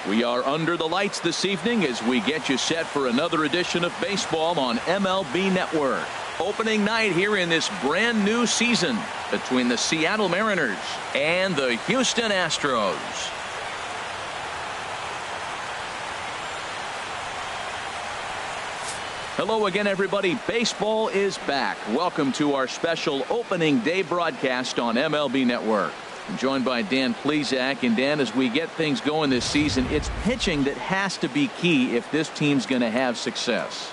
We are under the lights this evening as we get you set for another edition of baseball on MLB Network. Opening night here in this brand new season between the Seattle Mariners and the Houston Astros. Hello again, everybody. Baseball is back. Welcome to our special opening day broadcast on MLB Network. I'm joined by Dan Plesac. And Dan, as we get things going this season, it's pitching that has to be key if this team's going to have success.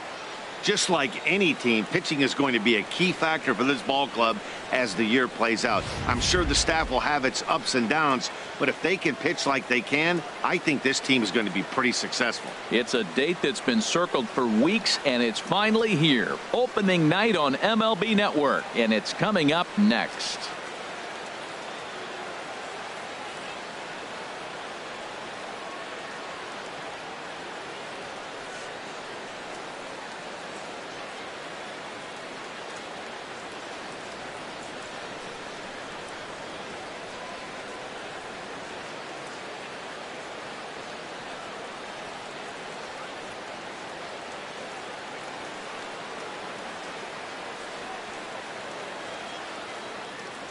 Just like any team, pitching is going to be a key factor for this ball club as the year plays out. I'm sure the staff will have its ups and downs, but if they can pitch like they can, I think this team is going to be pretty successful. It's a date that's been circled for weeks, and it's finally here. Opening night on MLB Network, and it's coming up next.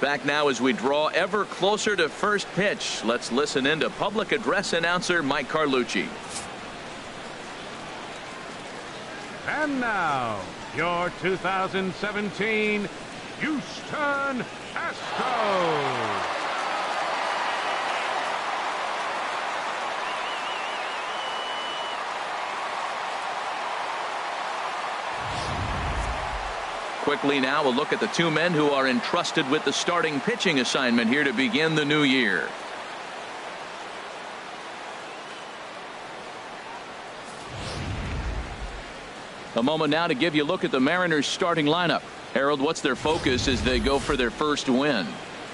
Back now as we draw ever closer to first pitch. Let's listen in to public address announcer Mike Carlucci. And now, your 2017 Houston Astros. Quickly now, a look at the two men who are entrusted with the starting pitching assignment here to begin the new year. A moment now to give you a look at the Mariners starting lineup. Harold, what's their focus as they go for their first win?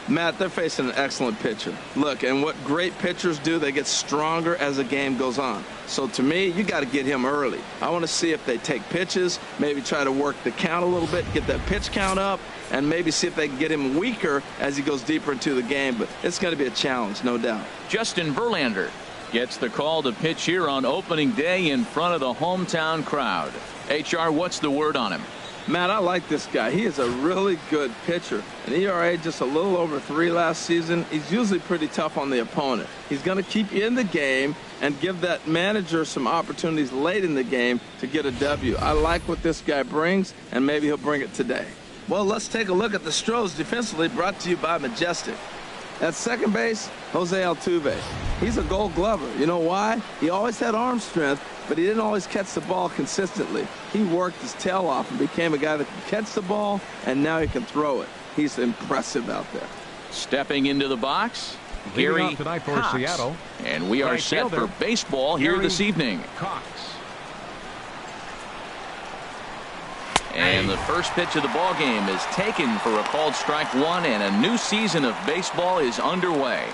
Matt, they're facing an excellent pitcher. Look, and what great pitchers do, they get stronger as the game goes on. So to me, you got to get him early. I want to see if they take pitches, maybe try to work the count a little bit, get that pitch count up, and maybe see if they can get him weaker as he goes deeper into the game. But it's going to be a challenge, no doubt. Justin Verlander gets the call to pitch here on opening day in front of the hometown crowd. HR, what's the word on him? Matt, I like this guy. He is a really good pitcher. An ERA just a little over 3 last season. He's usually pretty tough on the opponent. He's going to keep you in the game and give that manager some opportunities late in the game to get a W. I like what this guy brings, and maybe he'll bring it today. Well, let's take a look at the Astros defensively, brought to you by Majestic. At second base, Jose Altuve. He's a Gold Glover. You know why? He always had arm strength, but he didn't always catch the ball consistently. He worked his tail off and became a guy that can catch the ball, and now he can throw it. He's impressive out there. Stepping into the box, Gary Gary tonight for Cox. Seattle. And we are Right set fielder, for baseball here Gary this evening. Cox. And the first pitch of the ball game is taken for a called strike one, and a new season of baseball is underway.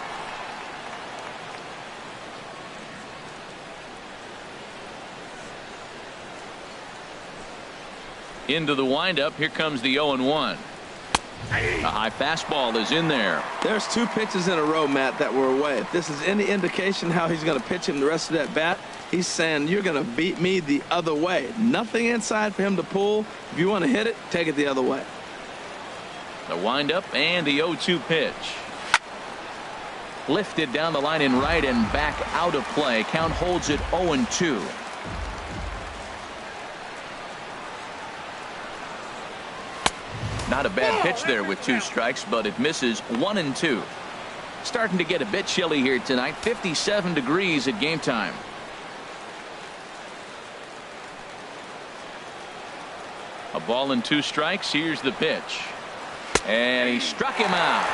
Into the windup. Here comes the 0-1. A high fastball is in there. There's 2 pitches in a row, Matt, that were away. If this is any indication how he's going to pitch him the rest of that bat, he's saying you're going to beat me the other way. Nothing inside for him to pull. If you want to hit it, take it the other way. The windup and the 0-2 pitch. Lifted down the line in right and back out of play. Count holds it 0-2. Not a bad pitch there with 2 strikes, but it misses 1-2. Starting to get a bit chilly here tonight. 57 degrees at game time. A ball and 2 strikes. Here's the pitch. And he struck him out.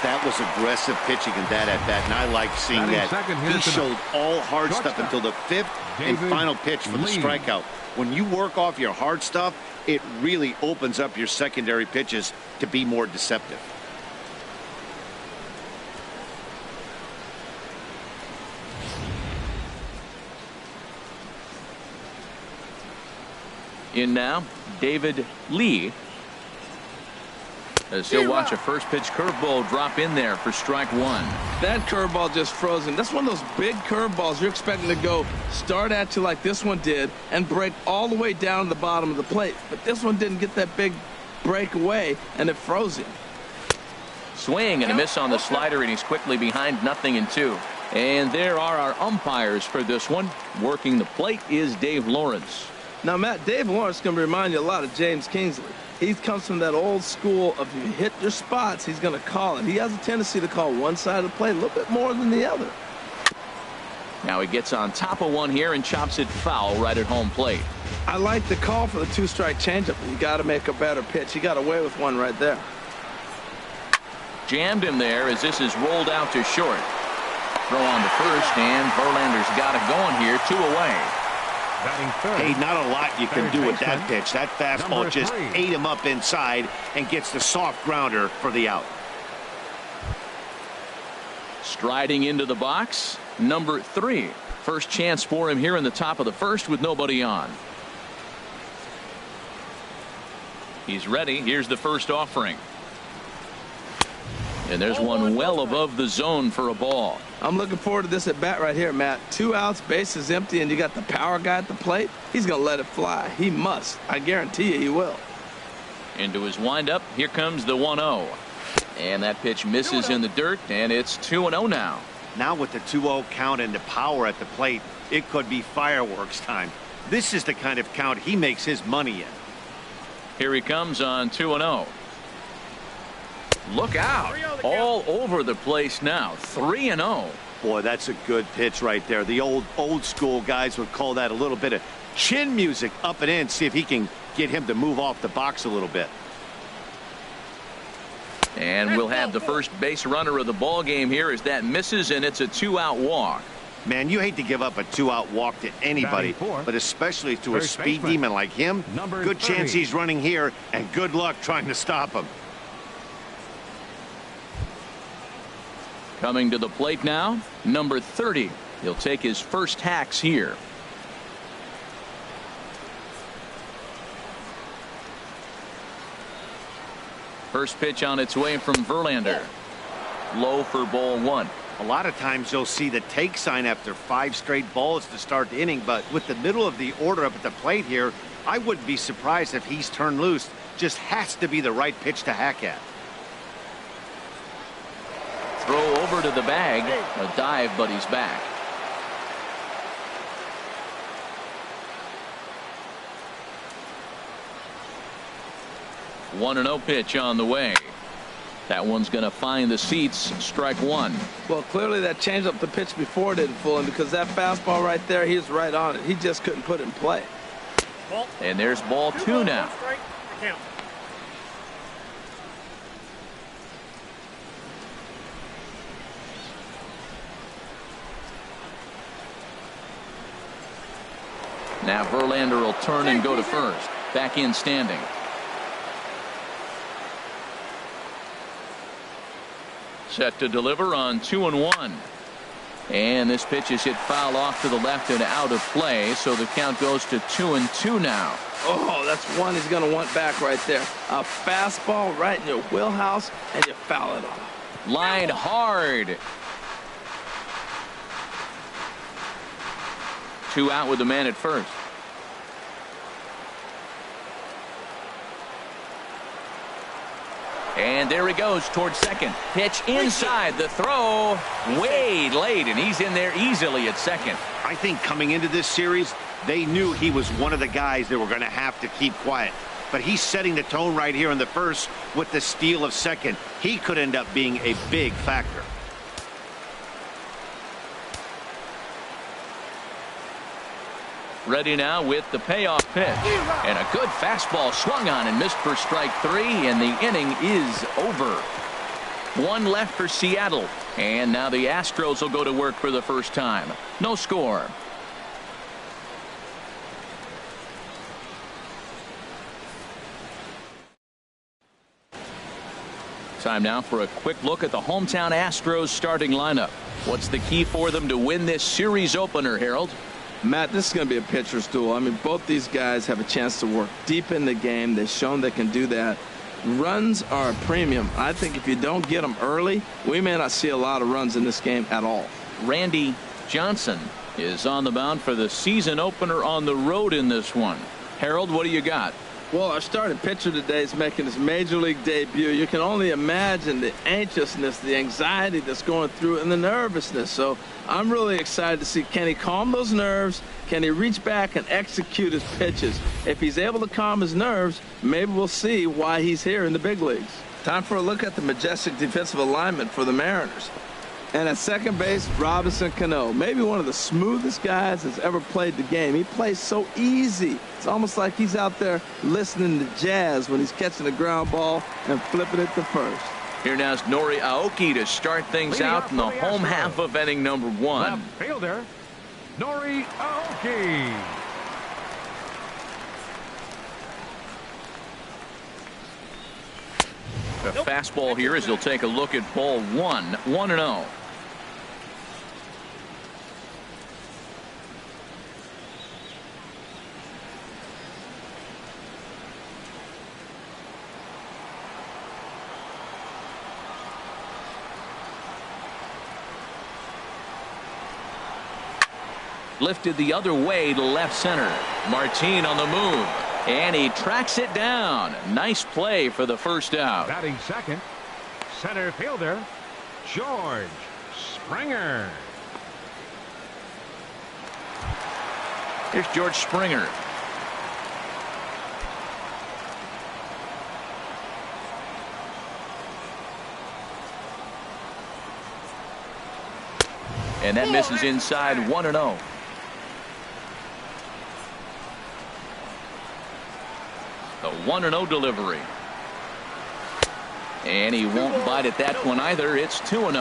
That was aggressive pitching in that at bat, and I like seeing that. He showed all hard stuff until the 5th and final pitch for the strikeout. When you work off your hard stuff, it really opens up your secondary pitches to be more deceptive. In now, David Lee. As he'll watch a first pitch curveball drop in there for strike one. That curveball just frozen. That's one of those big curveballs you're expecting to go start at you like this one did and break all the way down to the bottom of the plate. But this one didn't get that big breakaway, and it froze him. Swing and a miss on the slider, and he's quickly behind 0-2. And there are our umpires for this one. Working the plate is Dave Lawrence. Now, Matt, Dave Lawrence is going to remind you a lot of James Kingsley. He comes from that old school of if you hit your spots, he's going to call it. He has a tendency to call one side of the plate a little bit more than the other. Now he gets on top of one here and chops it foul right at home plate. I like the call for the two-strike changeup. You got to make a better pitch. He got away with one right there. Jammed him there as this is rolled out to short. Throw on to first, and Verlander's got it going here, 2 away. Hey, not a lot you can do with that pitch. That fastball just ate him up inside and gets the soft grounder for the out. Striding into the box, number 3. First chance for him here in the top of the first with nobody on. He's ready. Here's the first offering. And there's one well above the zone for a ball. I'm looking forward to this at bat right here, Matt. 2 outs, bases empty, and you got the power guy at the plate. He's going to let it fly. He must. I guarantee you he will. Into his windup. Here comes the 1-0. And that pitch misses in the dirt, and it's 2-0 now. Now with the 2-0 count and the power at the plate, it could be fireworks time. This is the kind of count he makes his money in. Here he comes on 2-0. Look out. All over the place now. 3-0. Boy, that's a good pitch right there. The old school guys would call that a little bit of chin music up and in. See if he can get him to move off the box a little bit. And we'll have the first base runner of the ball game here as that misses, and it's a 2-out walk. Man, you hate to give up a 2-out walk to anybody, but especially to a speed demon like him. Good chance he's running here, and good luck trying to stop him. Coming to the plate now, number 30. He'll take his first hacks here. First pitch on its way from Verlander. Low for ball 1. A lot of times you'll see the take sign after 5 straight balls to start the inning, but with the middle of the order up at the plate here, I wouldn't be surprised if he's turned loose. Just has to be the right pitch to hack at. Throw over to the bag. A dive, but he's back. One 1-0 pitch on the way. That one's going to find the seats. Strike 1. Well, clearly that changeup the pitch before didn't fool him because that fastball right there, he was right on it. He just couldn't put it in play. And there's ball 2 now. Now Verlander will turn and go to first. Back in standing. Set to deliver on 2-1. And this pitch is hit foul off to the left and out of play, so the count goes to 2-2 now. Oh, that's one he's going to want back right there. A fastball right in your wheelhouse, and you foul it off. Line hard. 2 out with the man at first. And there he goes towards second. Pitch inside. The throw way late, and he's in there easily at second. I think coming into this series, they knew he was one of the guys that were going to have to keep quiet. But he's setting the tone right here in the first with the steal of second. He could end up being a big factor. Ready now with the payoff pitch. And a good fastball swung on and missed for strike 3, and the inning is over. 1 left for Seattle. And now the Astros will go to work for the first time. No score. Time now for a quick look at the hometown Astros starting lineup. What's the key for them to win this series opener, Harold? Matt, this is going to be a pitcher's duel. I mean, both these guys have a chance to work deep in the game. They've shown they can do that. Runs are a premium. I think if you don't get them early, we may not see a lot of runs in this game at all. Randy Johnson is on the mound for the season opener on the road in this one. Harold, what do you got? Well, our starting pitcher today is making his major league debut. You can only imagine the anxiousness, the anxiety that's going through, and the nervousness. So I'm really excited to see, can he calm those nerves? Can he reach back and execute his pitches? If he's able to calm his nerves, maybe we'll see why he's here in the big leagues. Time for a look at the majestic defensive alignment for the Mariners. And at second base, Robinson Cano, maybe one of the smoothest guys that's ever played the game. He plays so easy. It's almost like he's out there listening to jazz when he's catching a ground ball and flipping it to first. Here now is Nori Aoki to start things out in the home half of inning number 1. Left fielder, Nori Aoki. The fastball here as he'll take a look at ball 1, 1-0. Lifted the other way to left center. Martin on the move. And he tracks it down. Nice play for the first out. Batting second, center fielder, George Springer. Here's George Springer. And that misses inside, 1-0. The 1-0 delivery. And he won't bite at that one either. It's 2-0.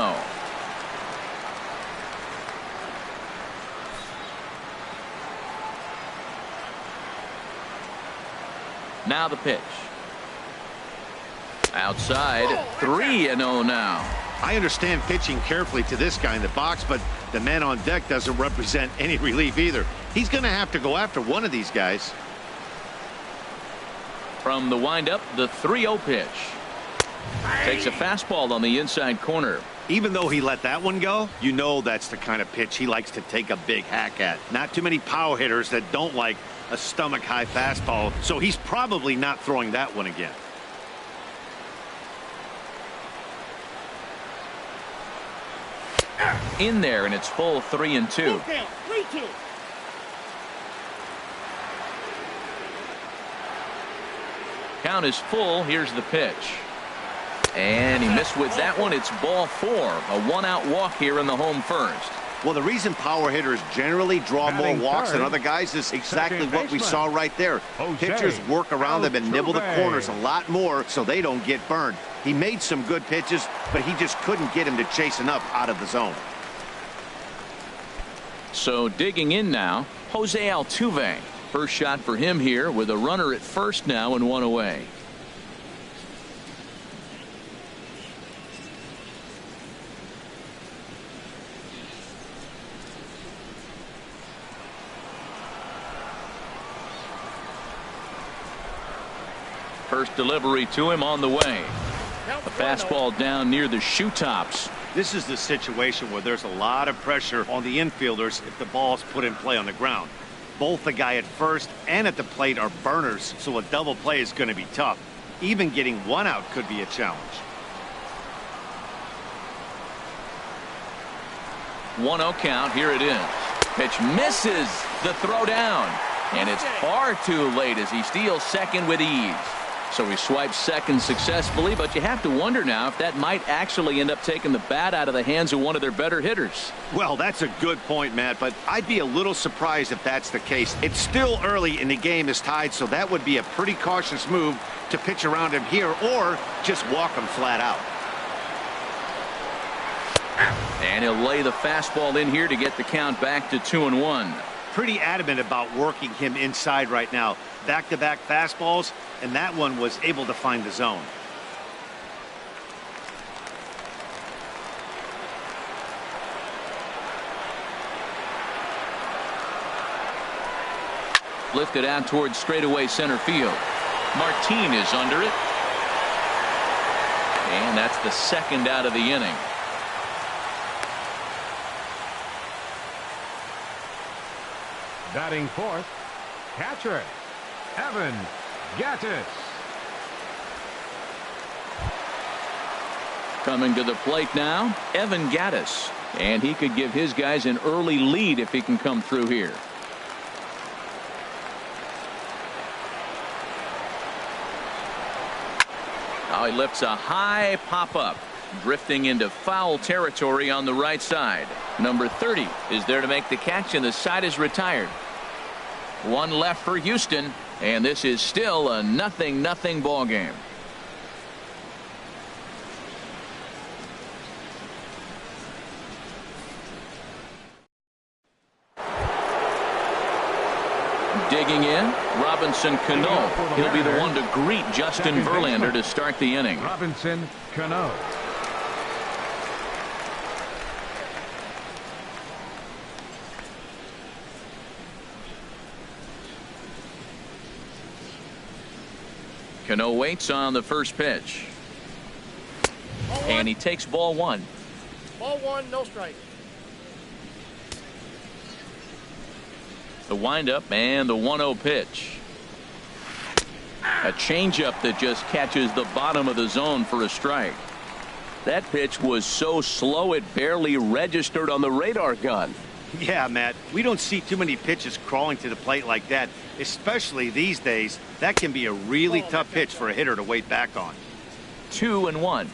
Now the pitch. Outside, 3-0 now. I understand pitching carefully to this guy in the box, but the man on deck doesn't represent any relief either. He's going to have to go after one of these guys. From the windup, the 3-0 pitch. Takes a fastball on the inside corner. Even though he let that one go, you know that's the kind of pitch he likes to take a big hack at. Not too many power hitters that don't like a stomach-high fastball, so he's probably not throwing that one again. In there, and it's full 3-2. Count is full. Here's the pitch. And he missed with that one. It's ball 4. A 1-out walk here in the home first. Well, the reason power hitters generally draw more walks than other guys is exactly what we saw right there. Pitchers work around them and nibble the corners a lot more so they don't get burned. He made some good pitches, but he just couldn't get him to chase enough out of the zone. So digging in now, Jose Altuve. First shot for him here with a runner at first now and 1 away. First delivery to him on the way. A fastball down near the shoe tops. This is the situation where there's a lot of pressure on the infielders if the ball's put in play on the ground. Both the guy at first and at the plate are burners, so a double play is going to be tough. Even getting 1 out could be a challenge. 1-0 count. Here it is. Pitch misses the throw down. And it's far too late as he steals second with ease. So he swipes second successfully, but you have to wonder now if that might actually end up taking the bat out of the hands of one of their better hitters. Well, that's a good point, Matt, but I'd be a little surprised if that's the case. It's still early and the game is tied, so that would be a pretty cautious move to pitch around him here or just walk him flat out. And he'll lay the fastball in here to get the count back to 2-1. Pretty adamant about working him inside right now. Back-to-back fastballs, and that one was able to find the zone. Lifted out towards straightaway center field. Martin is under it. And that's the second out of the inning. Batting fourth, catcher, Evan Gattis. Coming to the plate now, Evan Gattis. And he could give his guys an early lead if he can come through here. Now he lifts a high pop-up, drifting into foul territory on the right side. Number 30 is there to make the catch, and the side is retired. One left for Houston, and this is still a 0-0 ball game. Digging in, Robinson Cano. He'll be the one to greet Justin Verlander to start the inning. Robinson Cano. Cano waits on the first pitch. And he takes ball one. Ball one, no strike. The windup and the 1-0 pitch. A changeup that just catches the bottom of the zone for a strike. That pitch was so slow it barely registered on the radar gun. Yeah, Matt, we don't see too many pitches crawling to the plate like that, especially these days. That can be a really tough pitch for a hitter to wait back on. 2-1.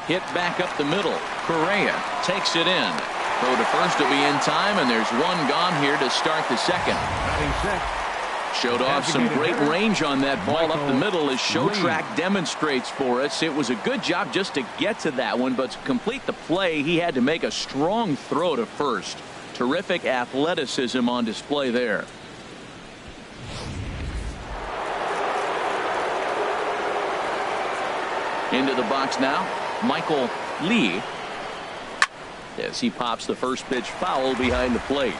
Hit back up the middle. Correa takes it in. Throw to first will be in time, and there's one gone here to start the second. Showed off some great range on that ball up the middle, as Showtrack demonstrates for us. It was a good job just to get to that one, but to complete the play, he had to make a strong throw to first. Terrific athleticism on display there. Into the box now, Michael Lee, as he pops the first pitch foul behind the plate.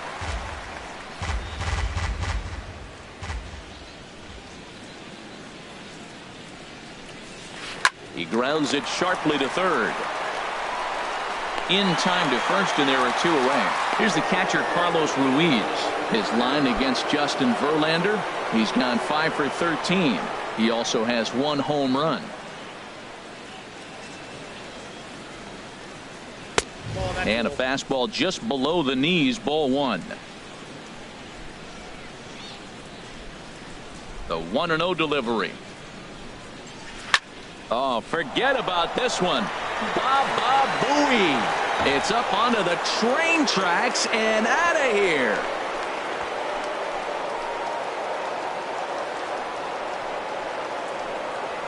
He grounds it sharply to third. In time to first, and there are two away. Here's the catcher, Carlos Ruiz. His line against Justin Verlander, he's gone 5 for 13. He also has one home run. And a fastball just below the knees, ball one. The 1-0 delivery. Oh, forget about this one. Baba Booey. It's up onto the train tracks and out of here.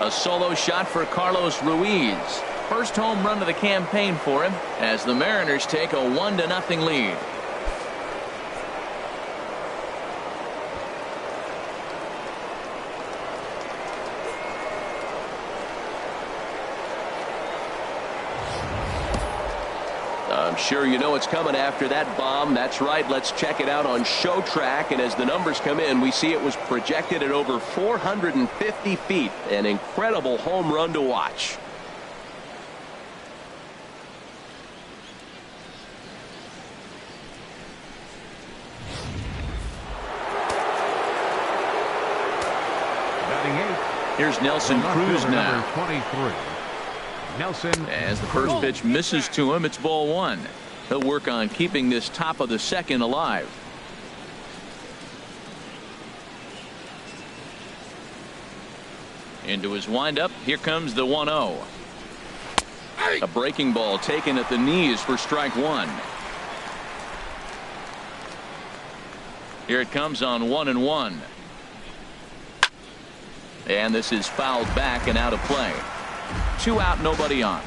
A solo shot for Carlos Ruiz. First home run of the campaign for him as the Mariners take a 1-0 lead. I'm sure you know it's coming after that bomb. That's right. Let's check it out on Showtrack. And as the numbers come in, we see it was projected at over 450 feet. An incredible home run to watch. Here's Nelson Cruz now. 23. Nelson. As the first pitch misses to him, it's ball one. He'll work on keeping this top of the second alive. Into his windup. Here comes the 1-0. A breaking ball taken at the knees for strike one. Here it comes on 1-1. And this is fouled back and out of play. 2 out, nobody on.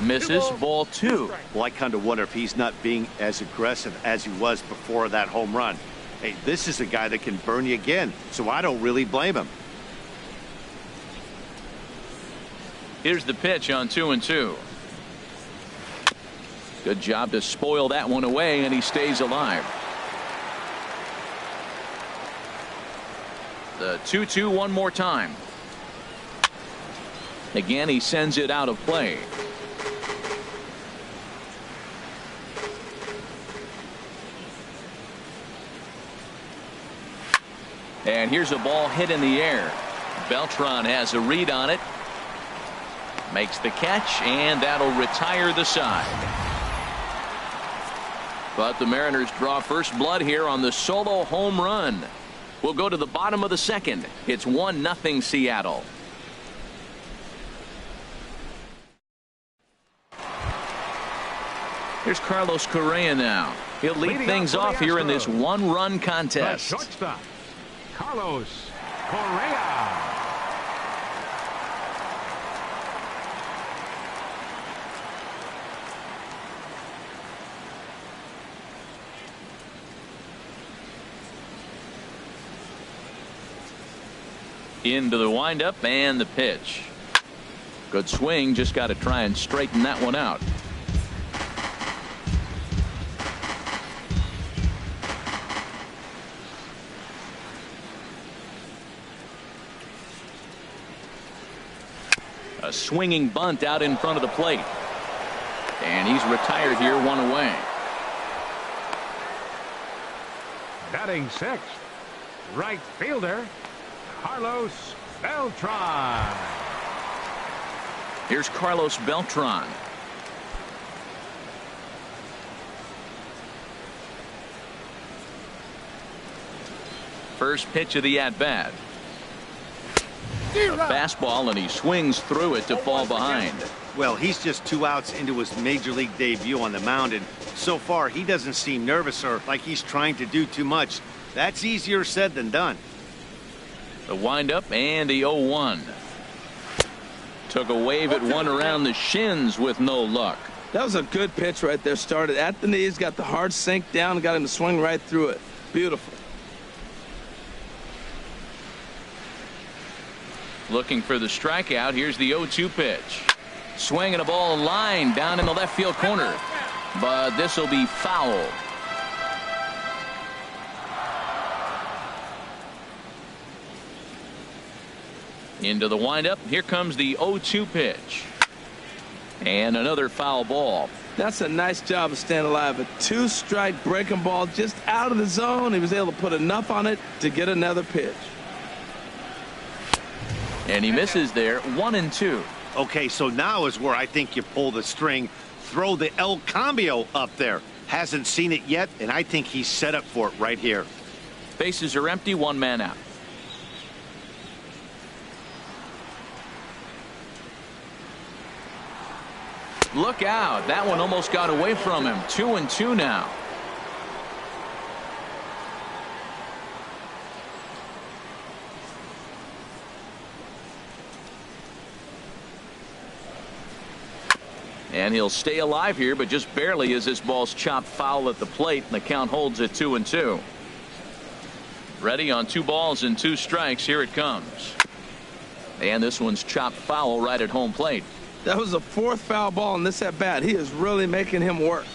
Misses, ball two. Well, I kind of wonder if he's not being as aggressive as he was before that home run. Hey, this is a guy that can burn you again, so I don't really blame him. Here's the pitch on 2-2. Good job to spoil that one away, and he stays alive. The 2-2 one more time. Again, he sends it out of play. And here's a ball hit in the air. Beltran has a read on it. Makes the catch, and that'll retire the side. But the Mariners draw first blood here on the solo home run. We'll go to the bottom of the second. It's 1-0 Seattle. Here's Carlos Correa now. He'll lead things off here in this one-run contest. The shortstop, Carlos Correa. Into the windup and the pitch. Good swing, just got to try and straighten that one out. A swinging bunt out in front of the plate. And he's retired here, one away. Batting sixth, right fielder, Carlos Beltran. Here's Carlos Beltran. First pitch of the at-bat. A fastball, and he swings through it to fall behind. Well, he's just 2 outs into his major league debut on the mound, and so far he doesn't seem nervous or like he's trying to do too much. That's easier said than done. The windup and the 0-1. Took a wave at one around the shins with no luck. That was a good pitch right there. Started at the knees, got the hard sink down, and got him to swing right through it. Beautiful. Looking for the strikeout. Here's the 0-2 pitch. Swinging a ball line down in the left field corner. But this will be foul. Into the windup. Here comes the 0-2 pitch. And another foul ball. That's a nice job of staying alive. A 2-strike breaking ball just out of the zone. He was able to put enough on it to get another pitch. And he misses there. 1-2. Okay, so now is where I think you pull the string. Throw the El Cambio up there. Hasn't seen it yet, and I think he's set up for it right here. Bases are empty. One man out. Look out. That one almost got away from him. 2-2 now. And he'll stay alive here, but just barely as this ball's chopped foul at the plate, and the count holds at 2-2. Ready on 2 balls and 2 strikes. Here it comes. And this one's chopped foul right at home plate. That was the 4th foul ball in this at bat. He is really making him work.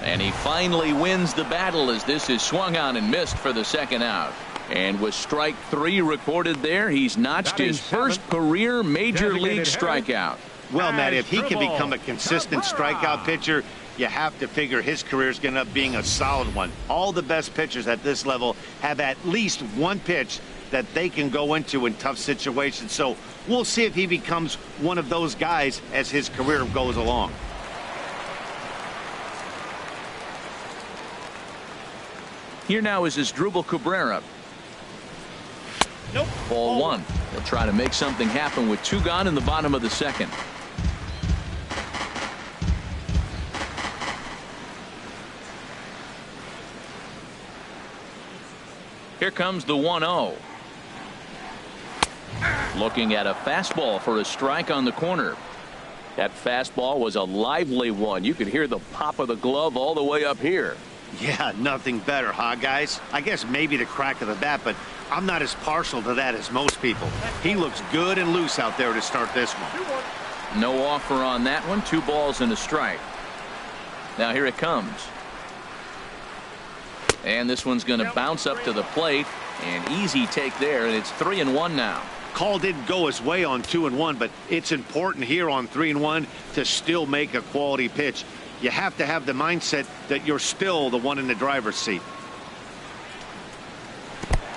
And he finally wins the battle as this is swung on and missed for the 2nd out. And with strike 3 recorded there, he's notched his first career major league strikeout. Well, Matt, if he can become a consistent strikeout pitcher, you have to figure his career is going to end up being a solid one. All the best pitchers at this level have at least one pitch that they can go into in tough situations. So we'll see if he becomes one of those guys as his career goes along. Here now is Asdrubal Cabrera. Nope. Ball 1. They'll try to make something happen with 2 gone in the bottom of the 2nd. Here comes the 1-0. Looking at a fastball for a strike on the corner. That fastball was a lively one. You could hear the pop of the glove all the way up here. Yeah, nothing better, huh, guys? I guess maybe the crack of the bat, but I'm not as partial to that as most people. He looks good and loose out there to start this one. No offer on that one. 2 balls and a strike. Now here it comes. And this one's going to bounce up to the plate. An easy take there, and it's 3-1 now. Call didn't go his way on 2-1, but it's important here on 3-1 to still make a quality pitch. You have to have the mindset that you're still the one in the driver's seat.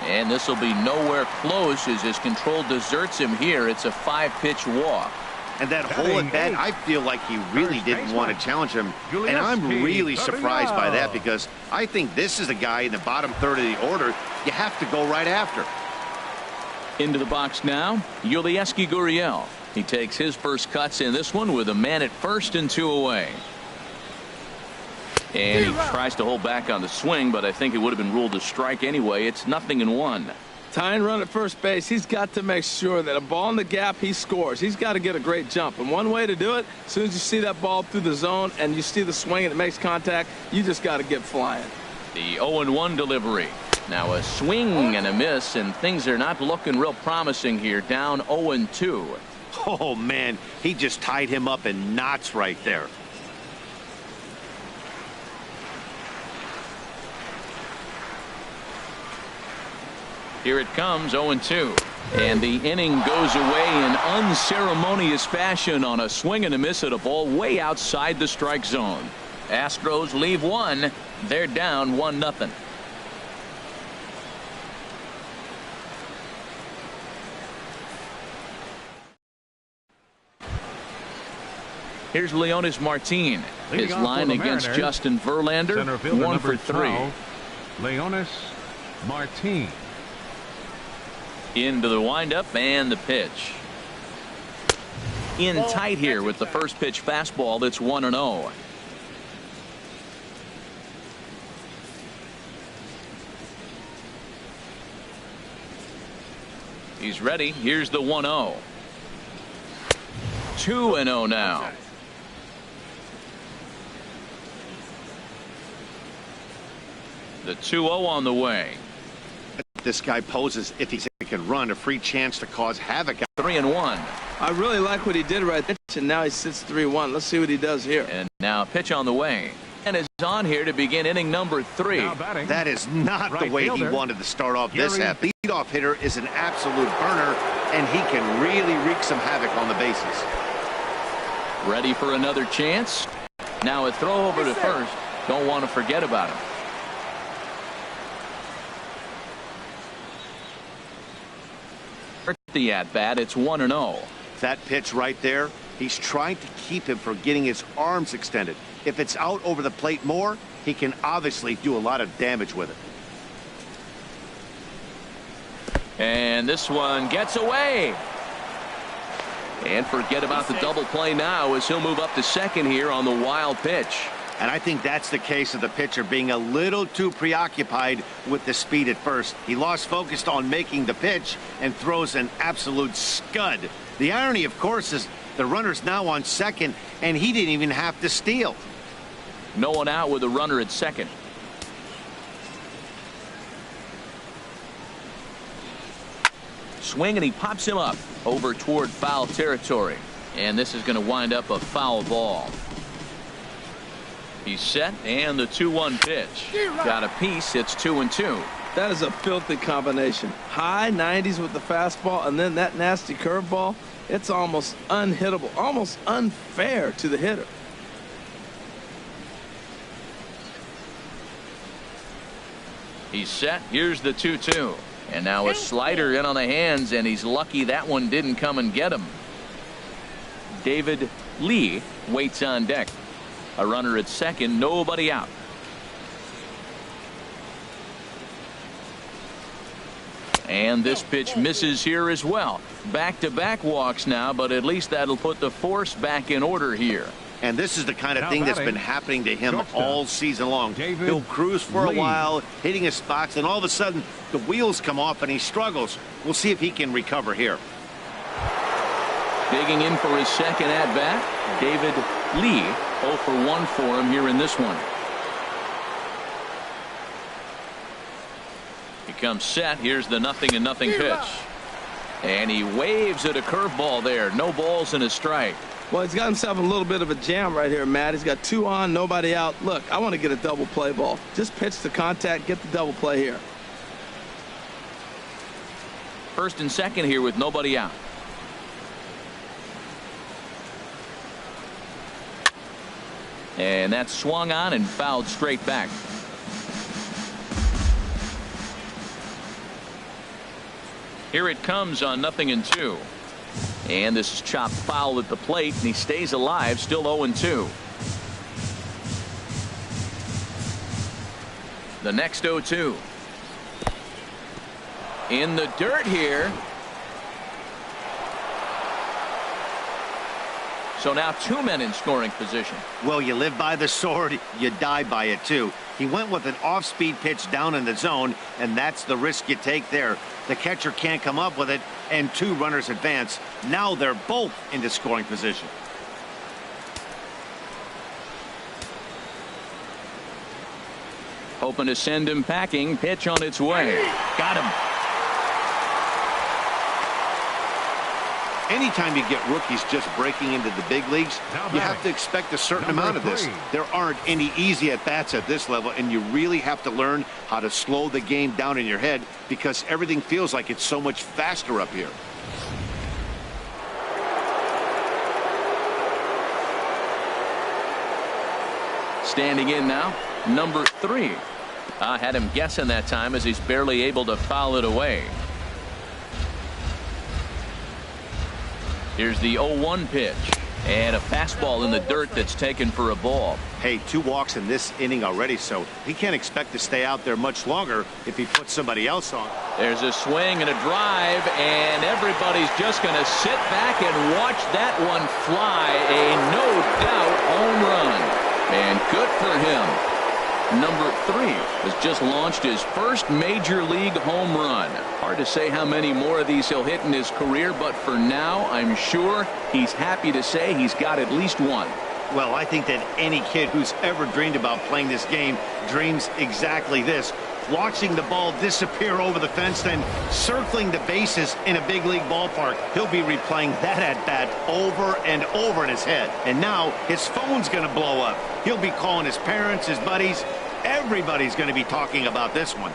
And this will be nowhere close as his control deserts him here. It's a 5-pitch walk. And that hole at bat, I feel like he really didn't want to challenge him. And I'm really surprised by that, because I think this is a guy in the bottom third of the order you have to go right after. Into the box now, Yulieski Gurriel. He takes his first cuts in this one with a man at first and 2 away. And he tries to hold back on the swing, but I think it would have been ruled a strike anyway. It's 0-1. Tying run at first base, he's got to make sure that a ball in the gap, he scores. He's got to get a great jump. And one way to do it, as soon as you see that ball through the zone and you see the swing and it makes contact, you just got to get flying. The 0-1 delivery. Now a swing and a miss, and things are not looking real promising here. Down 0-2. Oh, man, he just tied him up in knots right there. Here it comes, 0-2. And the inning goes away in unceremonious fashion on a swing and a miss at a ball way outside the strike zone. Astros leave one. They're down 1-0. Here's Leonis Martin. His line against Justin Verlander, 1 for 3. Leonis Martin. Into the windup and the pitch. In tight here with the first pitch fastball. That's 1-0. He's ready. Here's the 1-0. 2-0 now. The 2-0 on the way. This guy poses, if he can run, a free chance to cause havoc. 3-1. I really like what he did right there, and now he sits 3-1. Let's see what he does here. And now a pitch on the way. And is on here to begin inning number 3. That is not the way he wanted to start off this half. The leadoff hitter is an absolute burner, and he can really wreak some havoc on the bases. Ready for another chance. Now a throw over to first. Don't want to forget about him. The at bat, it's 1-0. That pitch right there, he's trying to keep him from getting his arms extended. If it's out over the plate more, he can obviously do a lot of damage with it. And this one gets away. And forget about the double play now as he'll move up to second here on the wild pitch. And I think that's the case of the pitcher being a little too preoccupied with the speed at first. He lost focus on making the pitch and throws an absolute scud. The irony, of course, is the runner's now on second, and he didn't even have to steal. No one out with a runner at second. Swing, and he pops him up over toward foul territory. And this is going to wind up a foul ball. He's set, and the 2-1 pitch. Got a piece. It's 2-2. That is a filthy combination. High 90s with the fastball, and then that nasty curveball. It's almost unhittable, almost unfair to the hitter. He's set. Here's the 2-2. And now a slider in on the hands, and he's lucky that one didn't come and get him. David Lee waits on deck. A runner at second, nobody out. And this pitch misses here as well. Back-to-back walks now, but at least that'll put the force back in order here. And this is the kind of thing that's been happening to him all season long. He'll cruise for a while, hitting his spots, and all of a sudden the wheels come off and he struggles. We'll see if he can recover here. Digging in for his second at-bat, David Lee. 0 for 1 for him here in this one. He comes set. Here's the 0-0 pitch. And he waves at a curveball there. No balls and a strike. Well, he's got himself a little bit of a jam right here, Matt. He's got 2 on, nobody out. Look, I want to get a double play ball. Just pitch to contact, get the double play here. First and second here with nobody out. And that's swung on and fouled straight back. Here it comes on 0-2. And this is chopped foul at the plate, and he stays alive, still 0-2. The next 0-2. In the dirt here. So now 2 men in scoring position. Well, you live by the sword, you die by it too. He went with an off-speed pitch down in the zone, and that's the risk you take there. The catcher can't come up with it, and 2 runners advance. Now they're both into scoring position. Hoping to send him packing. Pitch on its way. Got him. Anytime you get rookies just breaking into the big leagues, you have to expect a certain amount of this. There aren't any easy at-bats at this level, and you really have to learn how to slow the game down in your head because everything feels like it's so much faster up here. Standing in now, number 3. I had him guessing that time as he's barely able to foul it away. Here's the 0-1 pitch. And a fastball in the dirt that's taken for a ball. Hey, 2 walks in this inning already, so he can't expect to stay out there much longer if he puts somebody else on. There's a swing and a drive, and everybody's just going to sit back and watch that one fly. A no-doubt home run. And good for him. Number 3 has just launched his first major league home run. Hard to say how many more of these he'll hit in his career, but for now, I'm sure he's happy to say he's got at least 1. Well, I think that any kid who's ever dreamed about playing this game dreams exactly this. Watching the ball disappear over the fence, then circling the bases in a big league ballpark. He'll be replaying that at-bat over and over in his head. And now his phone's going to blow up. He'll be calling his parents, his buddies. Everybody's going to be talking about this one.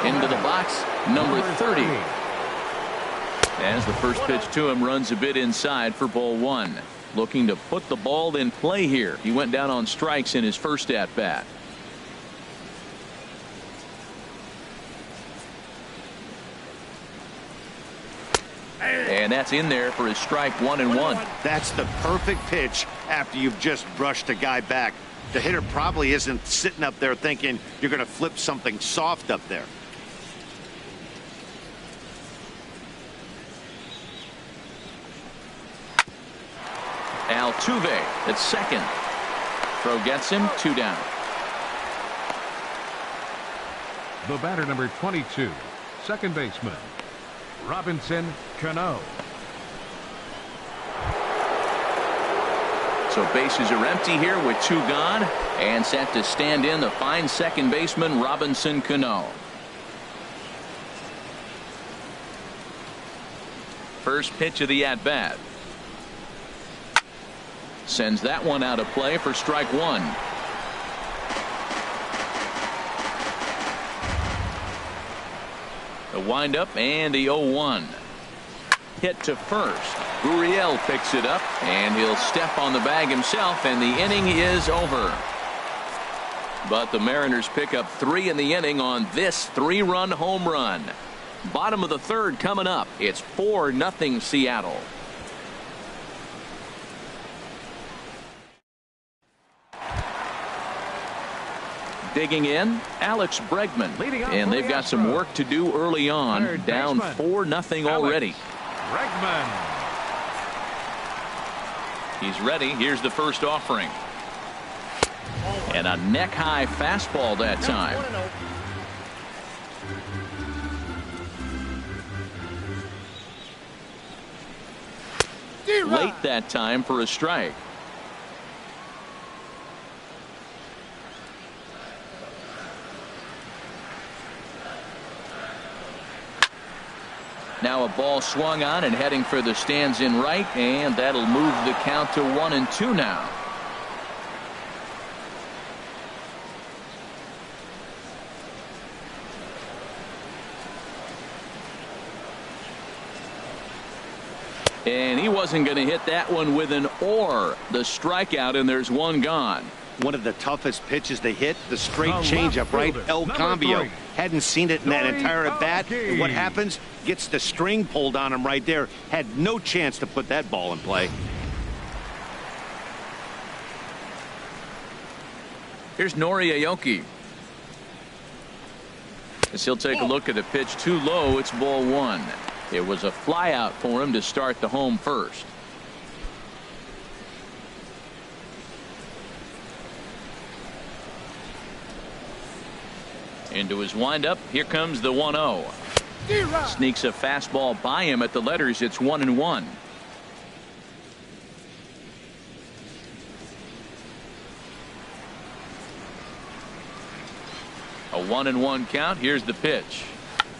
Into the box, number 30. As the first pitch to him runs a bit inside for ball 1. Looking to put the ball in play here. He went down on strikes in his first at bat. And that's in there for his strike 1-1. That's the perfect pitch after you've just brushed a guy back. The hitter probably isn't sitting up there thinking you're going to flip something soft up there. Altuve at second. Throw gets him, 2 down. The batter, number 22, second baseman, Robinson Cano. So bases are empty here with 2 gone, and set to stand in the fine second baseman Robinson Cano. First pitch of the at-bat. Sends that one out of play for strike 1. The windup and the 0-1. Hit to first. Gurriel picks it up, and he'll step on the bag himself, and the inning is over. But the Mariners pick up 3 in the inning on this 3-run home run. Bottom of the 3rd coming up. It's 4-0 Seattle. Digging in, Alex Bregman, and they've got some work to do early on. Down 4-0 already. Bregman. He's ready. Here's the first offering. And a neck-high fastball that time. Late that time for a strike. Now a ball swung on and heading for the stands in right, and that'll move the count to 1-2 now. And he wasn't going to hit that one with an or. The strikeout, and there's one gone. One of the toughest pitches they hit, the straight changeup, right? El Cambio. Hadn't seen it in that entire at bat. And what happens? Gets the string pulled on him right there. Had no chance to put that ball in play. Here's Nori Aoki. As he'll take a look at a pitch too low, it's ball one. It was a fly out for him to start the home first. Into his windup. Here comes the 1-0. Sneaks a fastball by him at the letters. It's 1-1. A 1-1 count. Here's the pitch.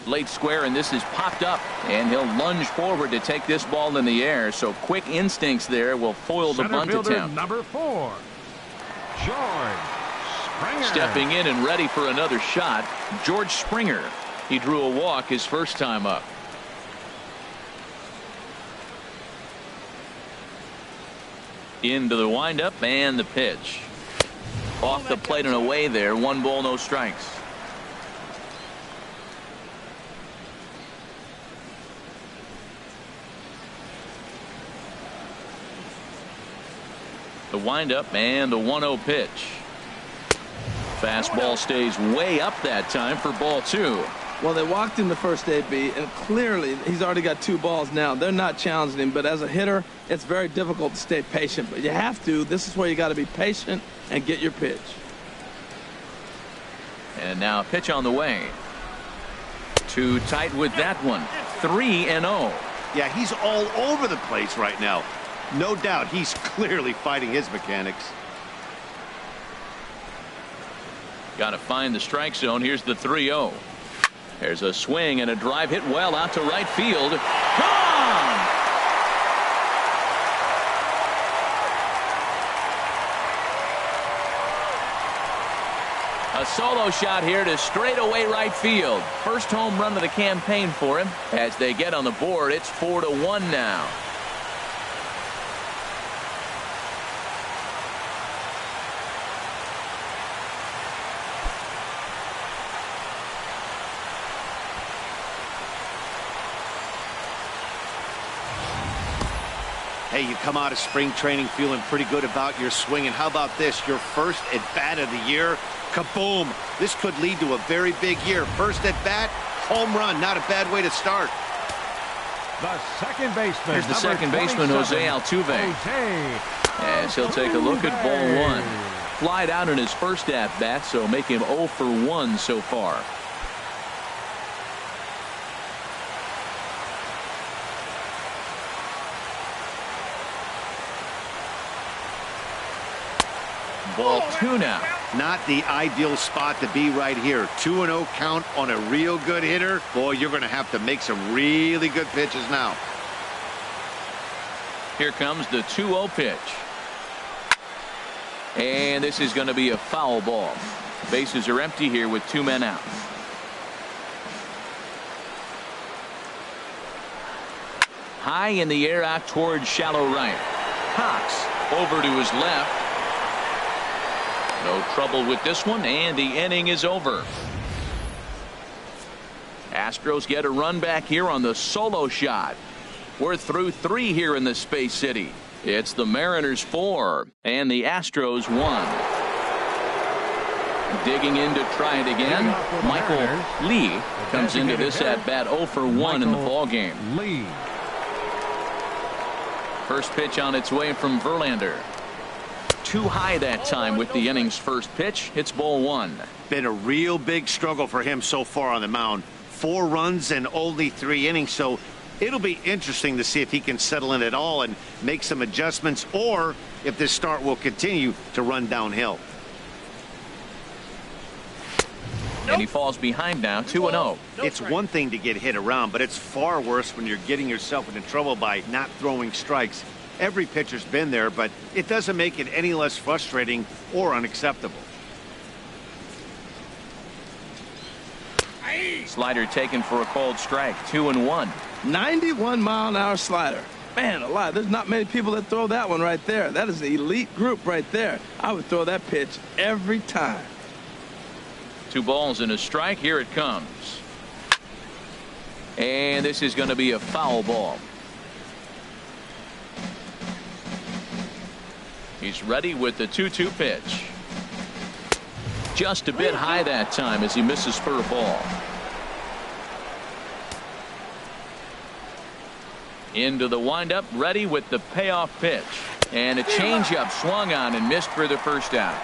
Late square, and this is popped up, and he'll lunge forward to take this ball in the air. So quick instincts there will foil the bunt attempt. Number 4, George Springer. Stepping in and ready for another shot, George Springer. He drew a walk his first time up. Into the windup and the pitch. Off the plate and away there. 1 ball, no strikes. The windup and the 1-0 pitch. Fastball stays way up that time for ball 2. Well, they walked him the first AB, and clearly he's already got 2 balls now. They're not challenging him, but as a hitter, it's very difficult to stay patient. But you have to. This is where you got to be patient and get your pitch. And now a pitch on the way. Too tight with that one. 3-0. Yeah, he's all over the place right now. No doubt he's clearly fighting his mechanics. Got to find the strike zone. Here's the 3-0. There's a swing and a drive hit well out to right field. Gone! A solo shot here to straightaway right field. First home run of the campaign for him. As they get on the board, it's 4-1 now. Hey, you come out of spring training feeling pretty good about your swing, and how about this? Your first at bat of the year. Kaboom! This could lead to a very big year. First at bat, home run. Not a bad way to start. The second baseman. Here's the second baseman, Jose Altuve. As he'll take a look at ball 1. Flied out in his first at bat, so make him 0 for 1 so far. Ball 2 now. Not the ideal spot to be right here. 2-0 count on a real good hitter. Boy, you're going to have to make some really good pitches now. Here comes the 2-0 pitch. And this is going to be a foul ball. Bases are empty here with 2 men out. High in the air out towards shallow right. Cox over to his left. No trouble with this one, and the inning is over. Astros get a run back here on the solo shot. We're through 3 here in the Space City. It's the Mariners 4 and the Astros 1. Digging in to try it again. Michael Lee comes into this at bat 0 for 1 in the ball game. Lee. First pitch on its way from Verlander. Too high that time with the inning's first pitch. It's ball one. Been a real big struggle for him so far on the mound. 4 runs in only 3 innings, so it'll be interesting to see if he can settle in at all and make some adjustments, or if this start will continue to run downhill. And he falls behind now, 2-0. It's one thing to get hit around, but it's far worse when you're getting yourself into trouble by not throwing strikes. Every pitcher's been there, but it doesn't make it any less frustrating or unacceptable. Slider taken for a called strike, 2-1. 91-mile-an-hour slider. Man alive, there's not many people that throw that one right there. That is an elite group right there. I would throw that pitch every time. 2 balls and a strike. Here it comes. And this is going to be a foul ball. He's ready with the 2-2 pitch. Just a bit high that time as he misses for a ball. Into the windup, ready with the payoff pitch. And a changeup swung on and missed for the first out.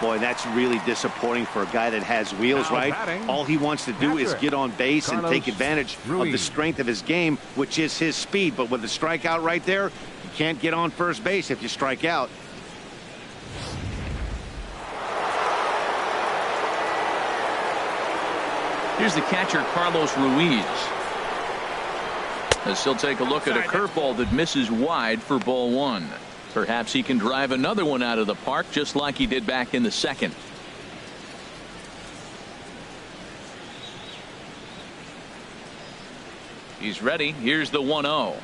Boy, that's really disappointing for a guy that has wheels, Now right? batting, All he wants to do is get on base and take advantage of the strength of his game, which is his speed. But with a strikeout right there, you can't get on first base if you strike out. Here's the catcher, Carlos Ruiz. As he'll take a look at a curveball that misses wide for ball one. Perhaps he can drive another one out of the park just like he did back in the second. He's ready. Here's the 1-0.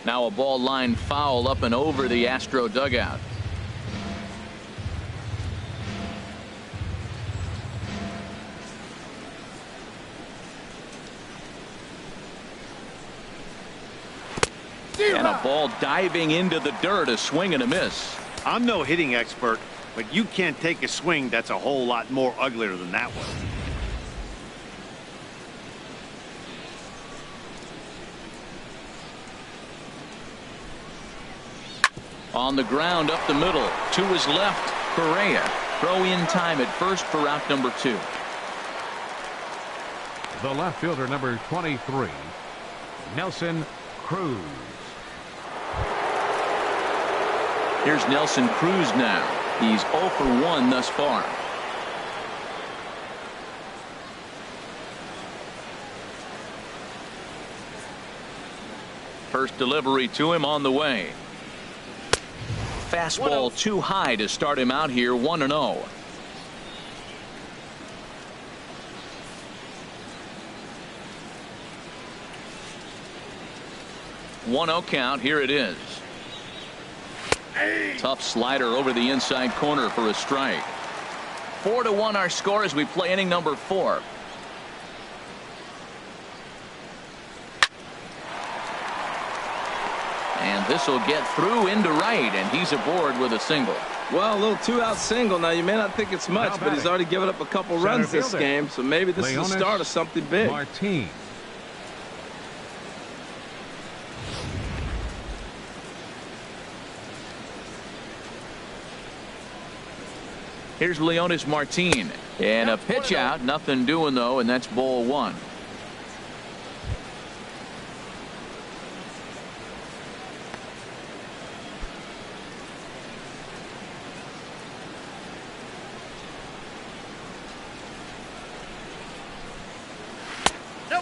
Now a ball line foul up and over the Astro dugout. And a ball diving into the dirt, a swing and a miss. I'm no hitting expert, but you can't take a swing that's a whole lot more uglier than that one. On the ground up the middle to his left. Correa throw in time at first for out number 2. The left fielder, number 23, Nelson Cruz. Here's Nelson Cruz now. He's 0 for 1 thus far. First delivery to him on the way. Fastball too high to start him out here, 1-0. One-0 count. Here it is. Tough slider over the inside corner for a strike. 4-1 our score as we play inning number 4. And this will get through into right, and he's aboard with a single. Well, a little 2-out single. Now, you may not think it's much, but he's already given up a couple runs this game, so maybe this is the start of something big. Martin. Here's Leonis Martin. And a pitch out. Nothing doing, though, and that's ball 1.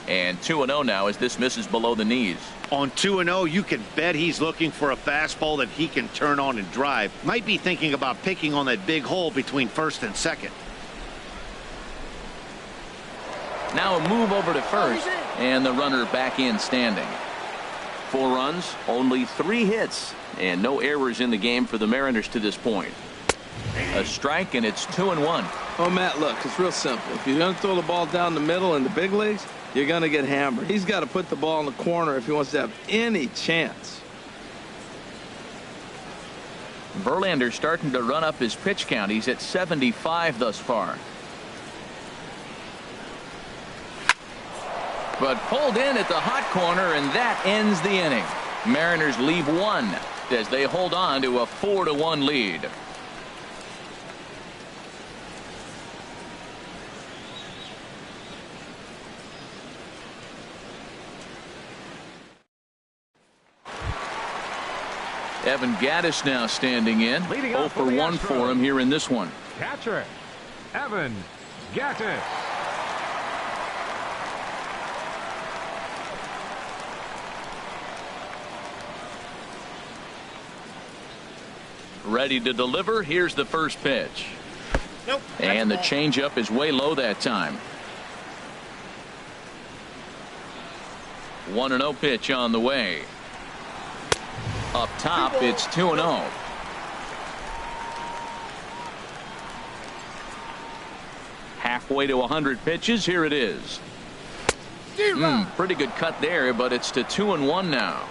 And 2-0 now as this misses below the knees. On 2-0, you can bet he's looking for a fastball that he can turn on and drive. Might be thinking about picking on that big hole between first and second. Now a move over to first, and the runner back in standing. 4 runs, only 3 hits, and no errors in the game for the Mariners to this point. A strike, and it's 2-1. Oh, Matt, look, it's real simple. If you're going to throw the ball down the middle in the big leagues, you're going to get hammered. He's got to put the ball in the corner if he wants to have any chance. Verlander starting to run up his pitch count. He's at 75 thus far. but pulled in at the hot corner, and that ends the inning. Mariners leave one as they hold on to a 4-1 lead. Evan Gattis now standing in. 0 for 1 for him here in this one. Catcher, Evan Gattis. Ready to deliver. Here's the first pitch. Nope. And the changeup is way low that time. 1-0 pitch on the way. Up top, it's 2-0. Halfway to 100 pitches. Here it is. Pretty good cut there, but it's to 2-1 now.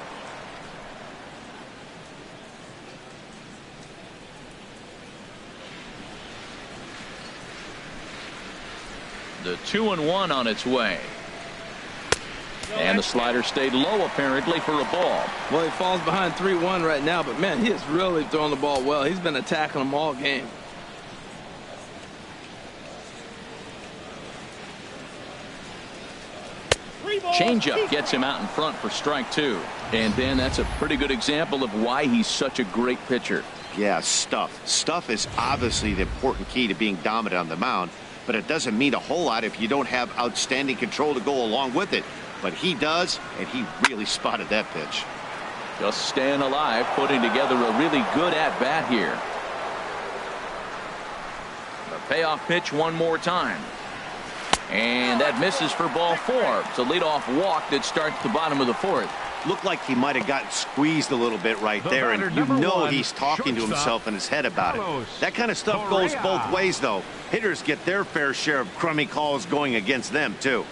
The 2-1 on its way. And the slider stayed low apparently for a ball. Well, he falls behind 3-1 right now, but man, he is really throwing the ball well. He's been attacking them all game. Changeup gets him out in front for strike 2. And Dan, that's a pretty good example of why he's such a great pitcher. Yeah, stuff. Stuff is obviously the important key to being dominant on the mound, but it doesn't mean a whole lot if you don't have outstanding control to go along with it. But he does, and he really spotted that pitch. Just staying alive, putting together a really good at-bat here. The payoff pitch one more time. And that misses for ball 4. It's a leadoff walk that starts the bottom of the 4th. Looked like he might have gotten squeezed a little bit right there, and you know he's talking to himself in his head about it. That kind of stuff goes both ways, though. Hitters get their fair share of crummy calls going against them, too.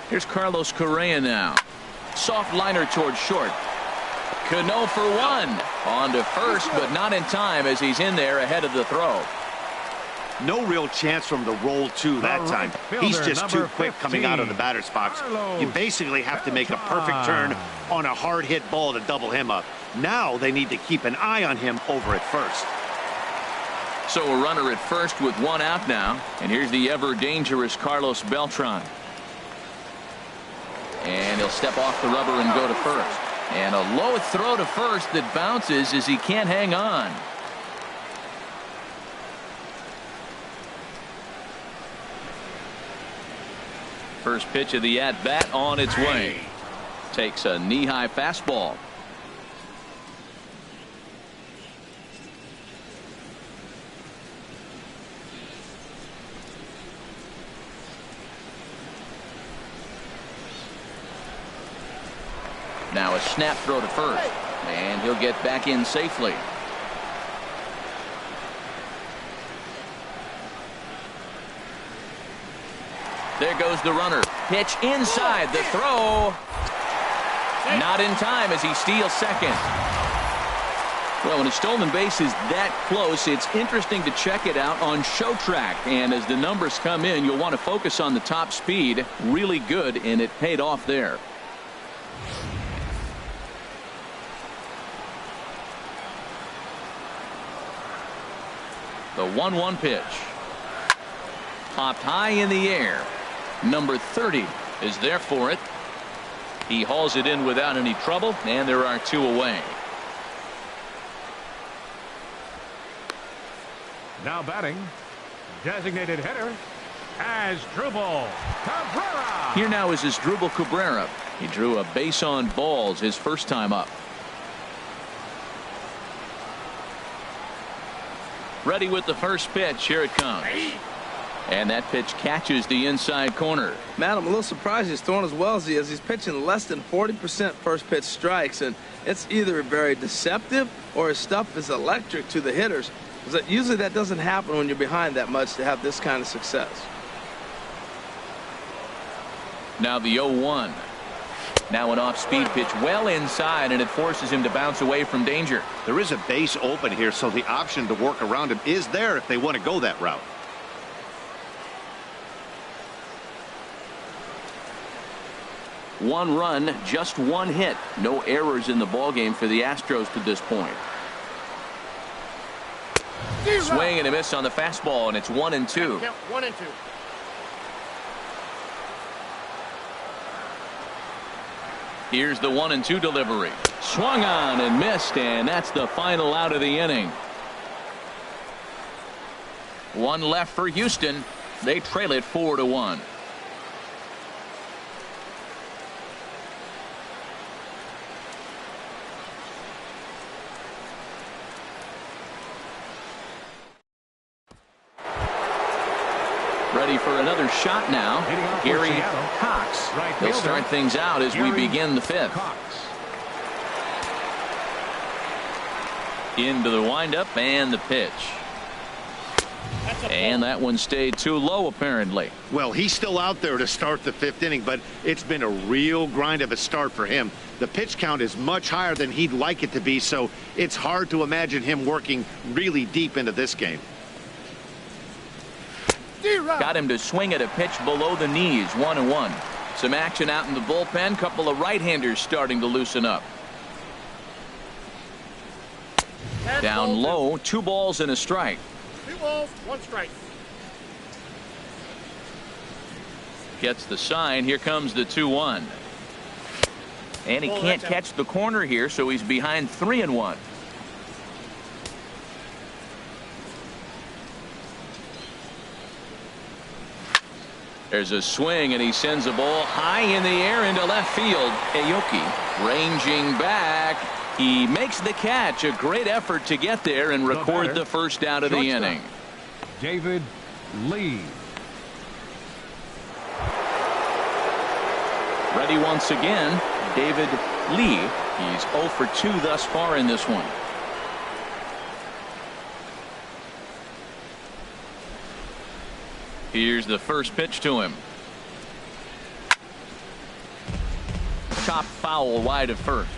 Here's Carlos Correa now. Soft liner towards short. Cano for 1. On to first, but not in time as he's in there ahead of the throw. No real chance from the roll 2 that time. He's just too quick coming out of the batter's box. You basically have to make a perfect turn on a hard hit ball to double him up. Now they need to keep an eye on him over at first. So a runner at first with 1 out now. And here's the ever dangerous Carlos Beltran. And he'll step off the rubber and go to first. And a low throw to first that bounces as he can't hang on. First pitch of the at-bat on its way. Takes a knee-high fastball. Now a snap throw to first, and he'll get back in safely. There goes the runner. Pitch inside. The throw. Not in time as he steals second. Well, when a stolen base is that close, it's interesting to check it out on Show Track. And as the numbers come in, you'll want to focus on the top speed. Really good, and it paid off there. The 1-1 pitch. Popped high in the air. Number 30 is there for it. He hauls it in without any trouble, and there are 2 away. Now batting, designated hitter, Asdrubal Cabrera. Here now is Asdrubal Cabrera. He drew a base on balls his first time up. Ready with the first pitch. Here it comes. And that pitch catches the inside corner. Man, I'm a little surprised he's throwing as well as he is. He's pitching less than 40% first pitch strikes, and it's either very deceptive or his stuff is electric to the hitters. Because usually that doesn't happen when you're behind that much to have this kind of success. Now the 0-1. Now an off-speed pitch well inside, and it forces him to bounce away from danger. There is a base open here, so the option to work around him is there if they want to go that route. One run, just one hit. No errors in the ballgame for the Astros to this point. Swing and a miss on the fastball, and it's 1-2. 1-2. Here's the 1-2 delivery. Swung on and missed, and that's the final out of the inning. One left for Houston. They trail it 4-1. Ready for another shot now. Gary Cox. He'll start things out as we begin the fifth. Into the windup and the pitch. And that one stayed too low, apparently. Well, he's still out there to start the fifth inning, but it's been a real grind of a start for him. The pitch count is much higher than he'd like it to be, so it's hard to imagine him working really deep into this game. Got him to swing at a pitch below the knees. 1-1. Some action out in the bullpen. Couple of right-handers starting to loosen up. Down low, 2 balls and a strike. 2 balls, 1 strike. Gets the sign. Here comes the 2-1. And he can't catch the corner here, so he's behind 3-1. There's a swing, and he sends a ball high in the air into left field. Aoki ranging back. He makes the catch. A great effort to get there and record the first out of the inning. David Lee. Ready once again, David Lee. He's 0 for 2 thus far in this one. Here's the first pitch to him. Chop foul wide of first.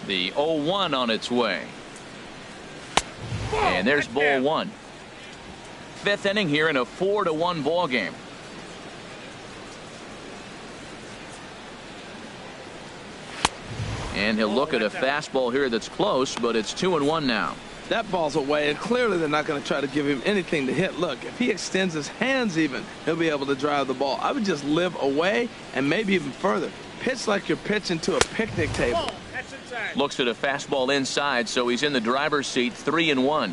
The 0-1 on its way. And there's ball 1. Fifth inning here in a 4-1 ball game. And he'll look at a fastball here that's close, but it's 2-1 now. That ball's away, and clearly they're not going to try to give him anything to hit. Look, if he extends his hands even, he'll be able to drive the ball. I would just live away and maybe even further. Pitch like you're pitching to a picnic table. Looks at a fastball inside, so he's in the driver's seat. 3-1.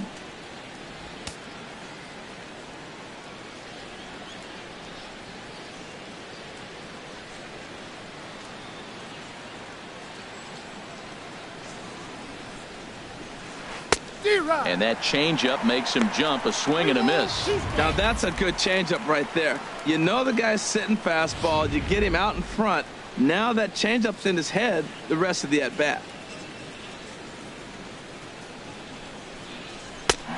And that changeup makes him jump. A swing and a miss. Now that's a good changeup right there. You know the guy's sitting fastball. You get him out in front. Now that changeup's in his head the rest of the at-bat.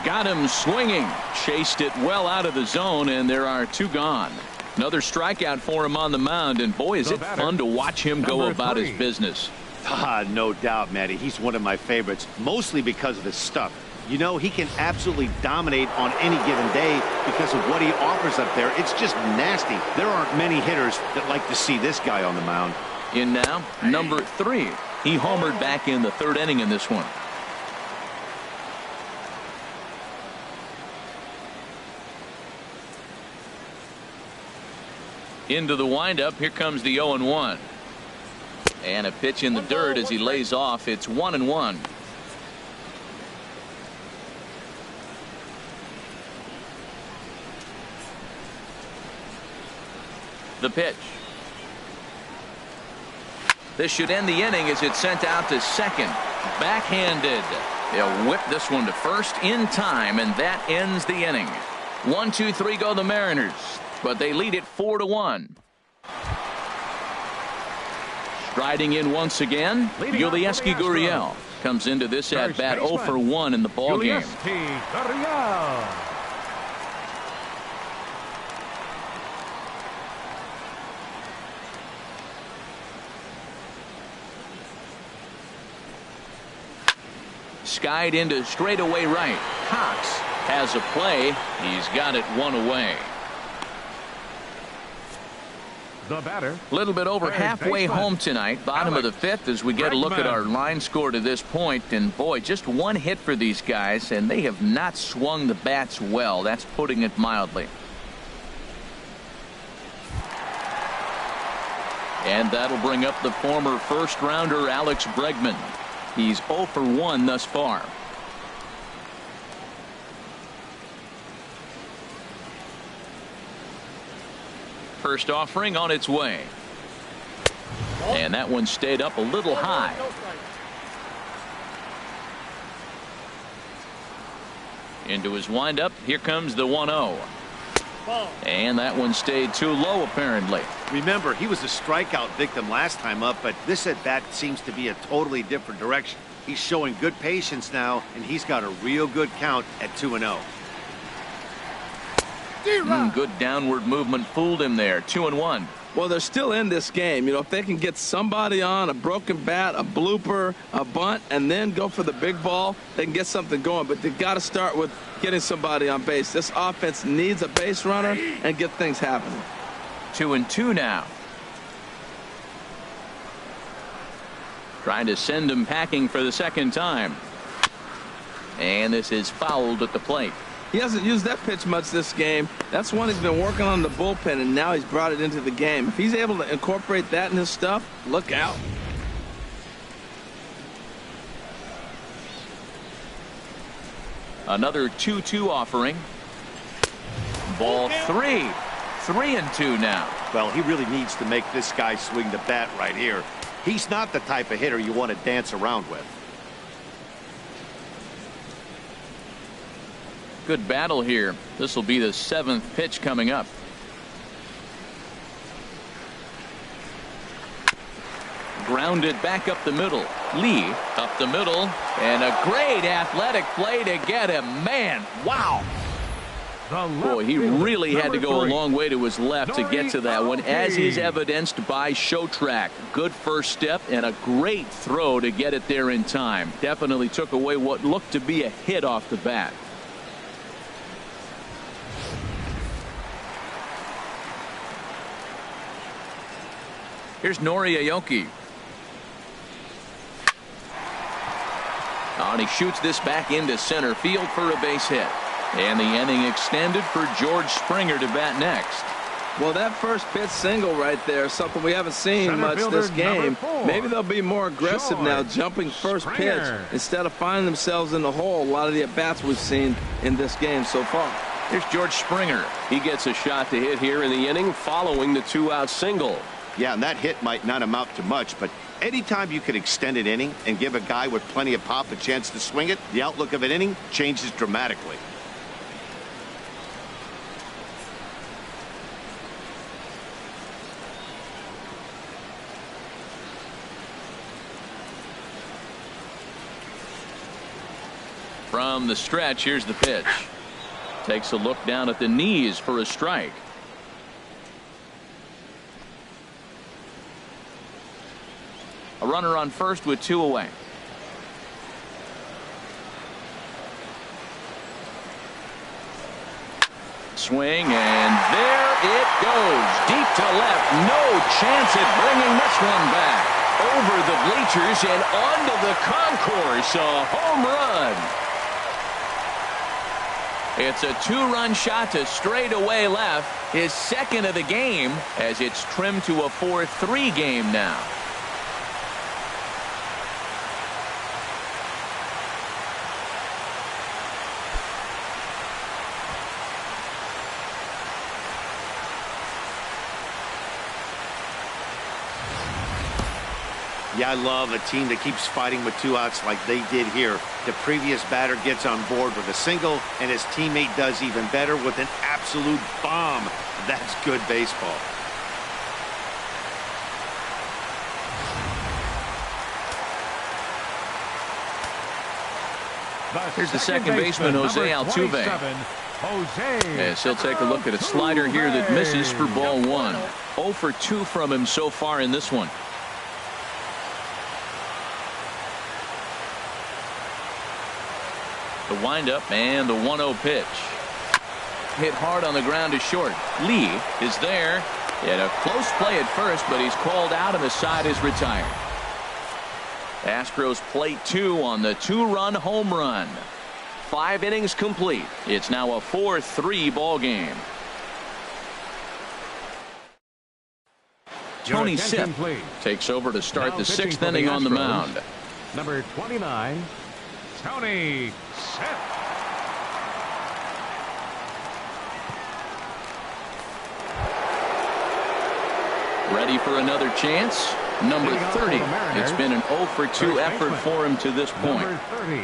Got him swinging. Chased it well out of the zone, and there are 2 gone. Another strikeout for him on the mound, and boy, is it fun to watch him go about his business. No doubt, Matty. He's one of my favorites, mostly because of his stuff. You know, he can absolutely dominate on any given day because of what he offers up there. It's just nasty. There aren't many hitters that like to see this guy on the mound. In now, number 3. He homered back in the 3rd inning in this one. Into the windup. Here comes the 0-1. And a pitch in the dirt as he lays off. It's 1-1. The pitch. This should end the inning as it's sent out to second. Backhanded. They'll whip this one to first in time, and that ends the inning. 1-2-3 go the Mariners, but they lead it 4-1. Striding in once again, Yulieski Gurriel. Comes into this at bat 0 for 1 in the ball game. Skied into straightaway right. Cox has a play. He's got it one away. The batter. A little bit over halfway home tonight. Bottom of the 5th as we get a look at our line score to this point. And boy, just one hit for these guys, and they have not swung the bats well. That's putting it mildly. And that'll bring up the former first rounder Alex Bregman. He's 0 for 1 thus far. First offering on its way. And that one stayed up a little high. Into his windup. Here comes the 1-0. And that one stayed too low apparently. Remember, he was a strikeout victim last time up, but this at bat seems to be a totally different direction. He's showing good patience now, and he's got a real good count at 2-0. Good downward movement fooled him there. 2-1. Well, they're still in this game. You know, if they can get somebody on a broken bat, a blooper, a bunt, and then go for the big ball, they can get something going. But they've got to start with getting somebody on base. This offense needs a base runner and get things happening. 2-2 now. Trying to send him packing for the second time. And this is fouled at the plate. He hasn't used that pitch much this game. That's one he's been working on in the bullpen, and now he's brought it into the game. If he's able to incorporate that in his stuff, look out. Another 2-2 offering. Ball 3. 3-2 now. Well, he really needs to make this guy swing the bat right here. He's not the type of hitter you want to dance around with. Good battle here. This will be the 7th pitch coming up. Grounded back up the middle. Lee up the middle, and a great athletic play to get him. Man, wow. Boy, he really had to go a long way to his left to get to that one, as is evidenced by show track. Good first step and a great throw to get it there in time. Definitely took away what looked to be a hit off the bat. Here's Nori Aoki. And he shoots this back into center field for a base hit. And the inning extended for George Springer to bat next. Well, that first pitch single right there is something we haven't seen much this game. Maybe they'll be more aggressive now, jumping first pitch instead of finding themselves in the hole. A lot of the at-bats we've seen in this game so far. Here's George Springer. He gets a shot to hit here in the inning following the 2-out single. Yeah, and that hit might not amount to much, but anytime you can extend an inning and give a guy with plenty of pop a chance to swing it, the outlook of an inning changes dramatically. From the stretch, here's the pitch. Takes a look down at the knees for a strike. A runner on first with 2 away. Swing, and there it goes. Deep to left. No chance at bringing this one back. Over the bleachers and onto the concourse. A home run. It's a 2-run shot to straightaway left. His second of the game, as it's trimmed to a 4-3 game now. Yeah, I love a team that keeps fighting with 2 outs like they did here. The previous batter gets on board with a single, and his teammate does even better with an absolute bomb. That's good baseball. Here's the second baseman, Jose Altuve. As he'll take a look at a slider here that misses for ball one. 0 for 2 from him so far in this one. The windup and the 1-0 pitch. Hit hard on the ground to short. Lee is there. He had a close play at first, but he's called out and the side is retired. Astros plate 2 on the 2-run home run. 5 innings complete. It's now a 4-3 ball game. Tony Sipp takes over to start the 6th inning on the mound. Number 29, Tony Sipp. Ready for another chance. Number 30. It's been an 0 for 2 effort for him to this point. Number 30.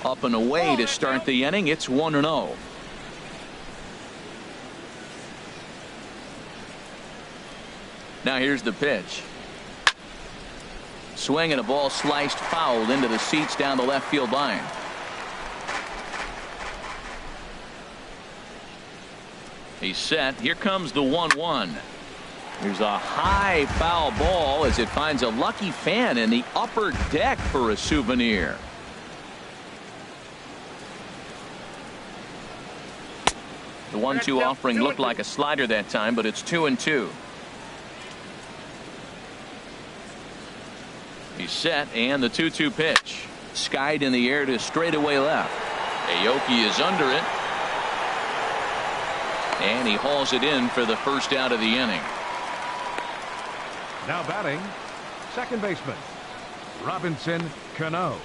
Up and away to start the inning. It's 1-0. Now here's the pitch. Swing and a ball sliced foul into the seats down the left field line. He's set. Here comes the 1-1. Here's a high foul ball as it finds a lucky fan in the upper deck for a souvenir. The 1-2 offering looked like a slider that time, but it's 2-2. He's set, and the 2-2 pitch. Skied in the air to straightaway left. Aoki is under it. And he hauls it in for the first out of the inning. Now batting, second baseman, Robinson Cano.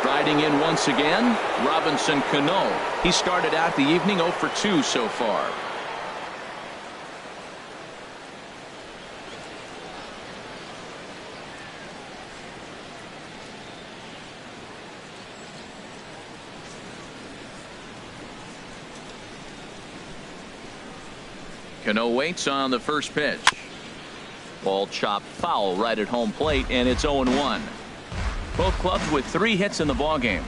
Striding in once again, Robinson Cano. He started out the evening 0 for 2 so far. Cano waits on the first pitch. Ball chopped foul right at home plate, and it's 0-1. Both clubs with 3 hits in the ballgame.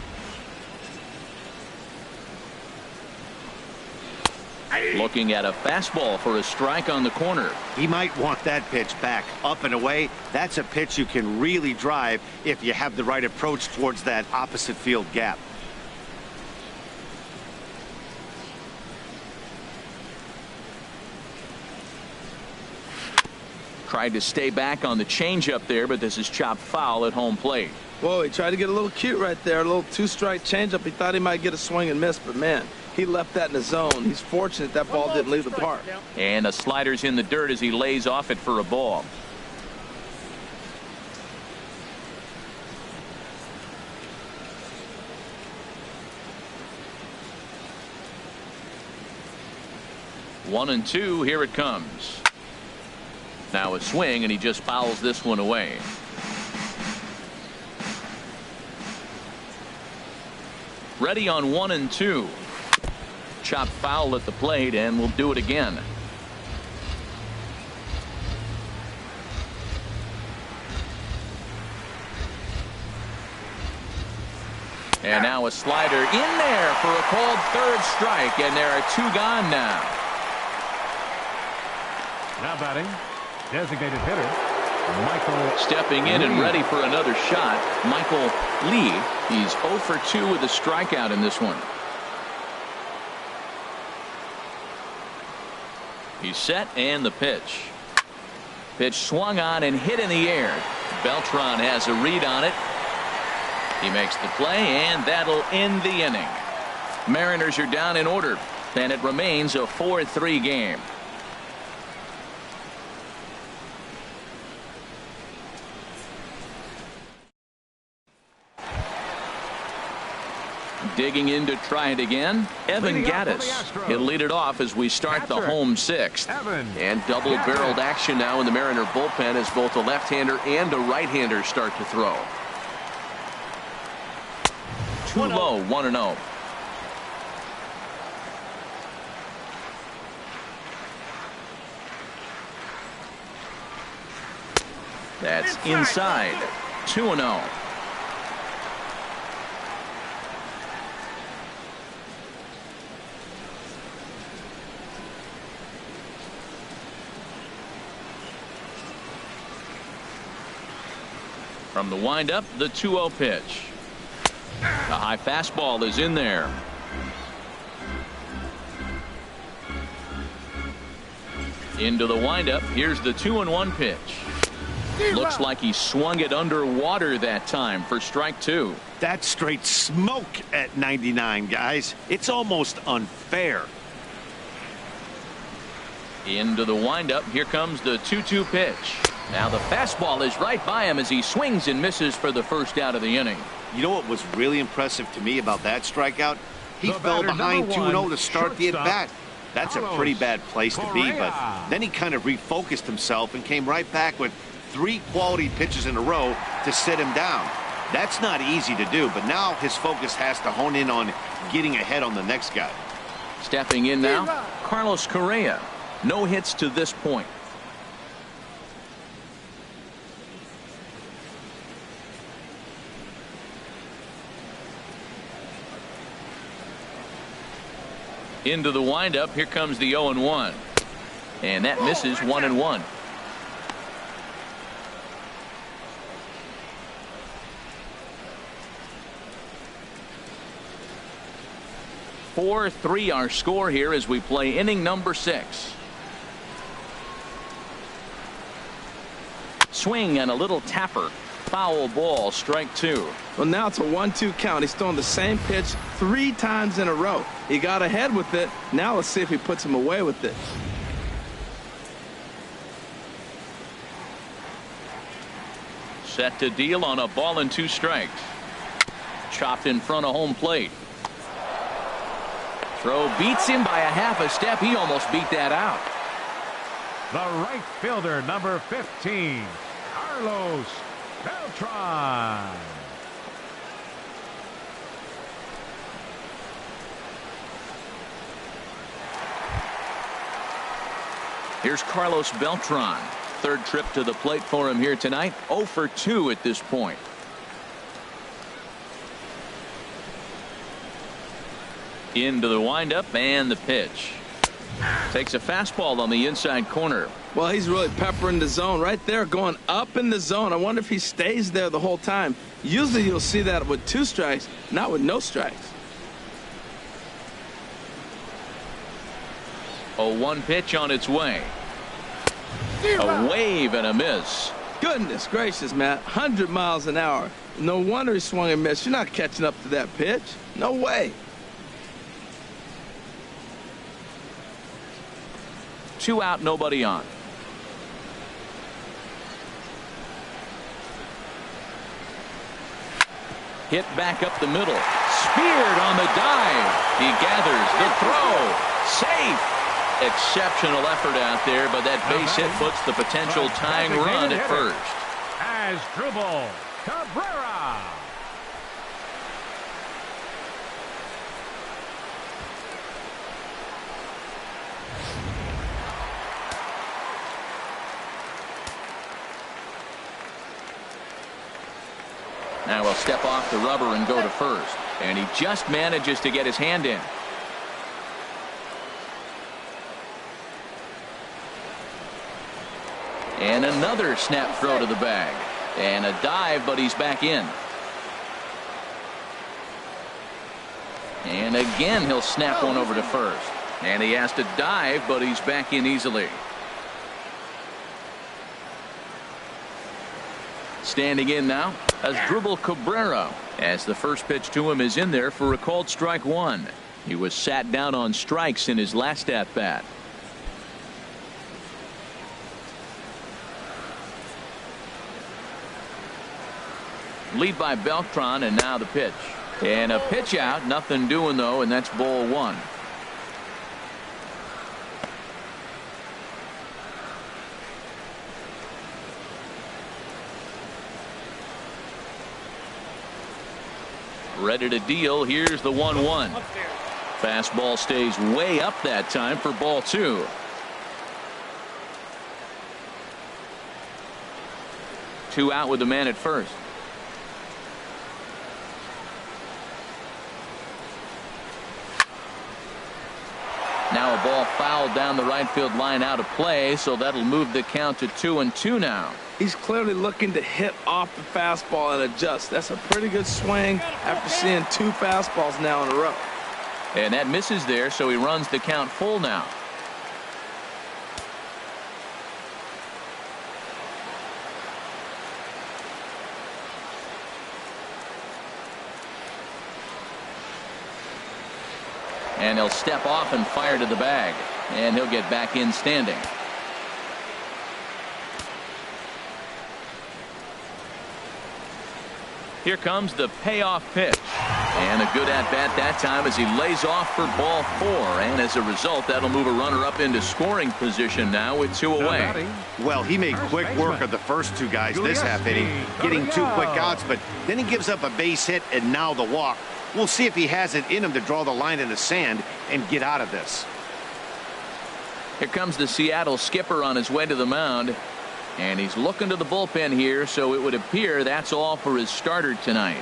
Looking at a fastball for a strike on the corner. He might want that pitch back. Up and away. That's a pitch you can really drive if you have the right approach towards that opposite field gap. Tried to stay back on the changeup there, but this is chopped foul at home plate. Whoa, he tried to get a little cute right there. A little 2-strike changeup. He thought he might get a swing and miss, but man, he left that in the zone. He's fortunate that ball didn't leave the park. And the slider's in the dirt as he lays off it for a ball. One and two, here it comes. Now a swing, and he just fouls this one away. Ready on 1 and 2. Chop foul at the plate, and we'll do it again. And now a slider in there for a called third strike, and there are 2 gone now. Now batting, designated hitter, Michael. Stepping in and ready for another shot, Michael Lee. He's 0 for 2 with a strikeout in this one. He's set, and the pitch. Pitch swung on and hit in the air. Beltran has a read on it. He makes the play, and that'll end the inning. Mariners are down in order, and it remains a 4-3 game. Digging in to try it again, Evan Gattis. He'll lead it off as we start the home 6th. And double-barreled action now in the Mariner bullpen as both a left-hander and a right-hander start to throw. Too low, 1-0. That's inside. 2-0. From the windup, the 2-0 pitch. The high fastball is in there. Into the windup. Here's the 2-1 pitch. Looks like he swung it underwater that time for strike 2. That's straight smoke at 99, guys. It's almost unfair. Into the windup. Here comes the 2-2 pitch. Now the fastball is right by him as he swings and misses for the first out of the inning. You know what was really impressive to me about that strikeout? He fell behind 2-0 to start the at-bat. That's a pretty bad place to be, but then he kind of refocused himself and came right back with 3 quality pitches in a row to sit him down. That's not easy to do, but now his focus has to hone in on getting ahead on the next guy. Stepping in now, Carlos Correa. No hits to this point. Into the windup. Here comes the 0-1. And that misses 1-1. (4-3) our score here as we play inning number 6. Swing and a little tapper. Foul ball, strike 2. Well, now it's a 1-2 count. He's throwing the same pitch 3 times in a row. He got ahead with it. Now let's see if he puts him away with it. Set to deal on a ball and 2 strikes. Chopped in front of home plate. Throw beats him by a half a step. He almost beat that out. The right fielder, number 15, Carlos Beltran. Here's Carlos Beltran. 3rd trip to the plate for him here tonight. 0 for 2 at this point. Into the windup and the pitch. Takes a fastball on the inside corner. Well, he's really peppering the zone right there, going up in the zone. I wonder if he stays there the whole time. Usually you'll see that with 2 strikes, not with no strikes. 0-1 pitch on its way. A wave and a miss. Goodness gracious, Matt. 100 miles an hour. No wonder he swung and missed. You're not catching up to that pitch. No way. 2 out, nobody on. Hit back up the middle. Speared on the dive. He gathers the throw. Safe. Exceptional effort out there, but that base hit puts the potential tying run at first. Asdrubal Cabrera. Now he'll step off the rubber and go to first. And he just manages to get his hand in. And another snap throw to the bag. And a dive, but he's back in. And again, he'll snap one over to first. And he has to dive, but he's back in easily. Standing in now, Asdrubal Cabrera, as the first pitch to him is in there for a called strike 1. He was sat down on strikes in his last at-bat. Lead by Beltran, and now the pitch. And a pitch out, nothing doing though, and that's ball 1. Ready to deal. Here's the 1-1. Fastball stays way up that time for ball 2. 2 out with the man at first. Now a ball fouled down the right field line, out of play, so that'll move the count to 2-2 now. He's clearly looking to hit off the fastball and adjust. That's a pretty good swing after seeing 2 fastballs now in a row. And that misses there, so he runs the count full now. And he'll step off and fire to the bag. And he'll get back in standing. Here comes the payoff pitch. And a good at-bat that time as he lays off for ball 4. And as a result, that'll move a runner up into scoring position now with 2 away. Well, he made quick work of the first 2 guys this half inning, getting 2 quick outs, but then he gives up a base hit and now the walk. We'll see if he has it in him to draw the line in the sand and get out of this. Here comes the Seattle skipper on his way to the mound. And he's looking to the bullpen here, so it would appear that's all for his starter tonight.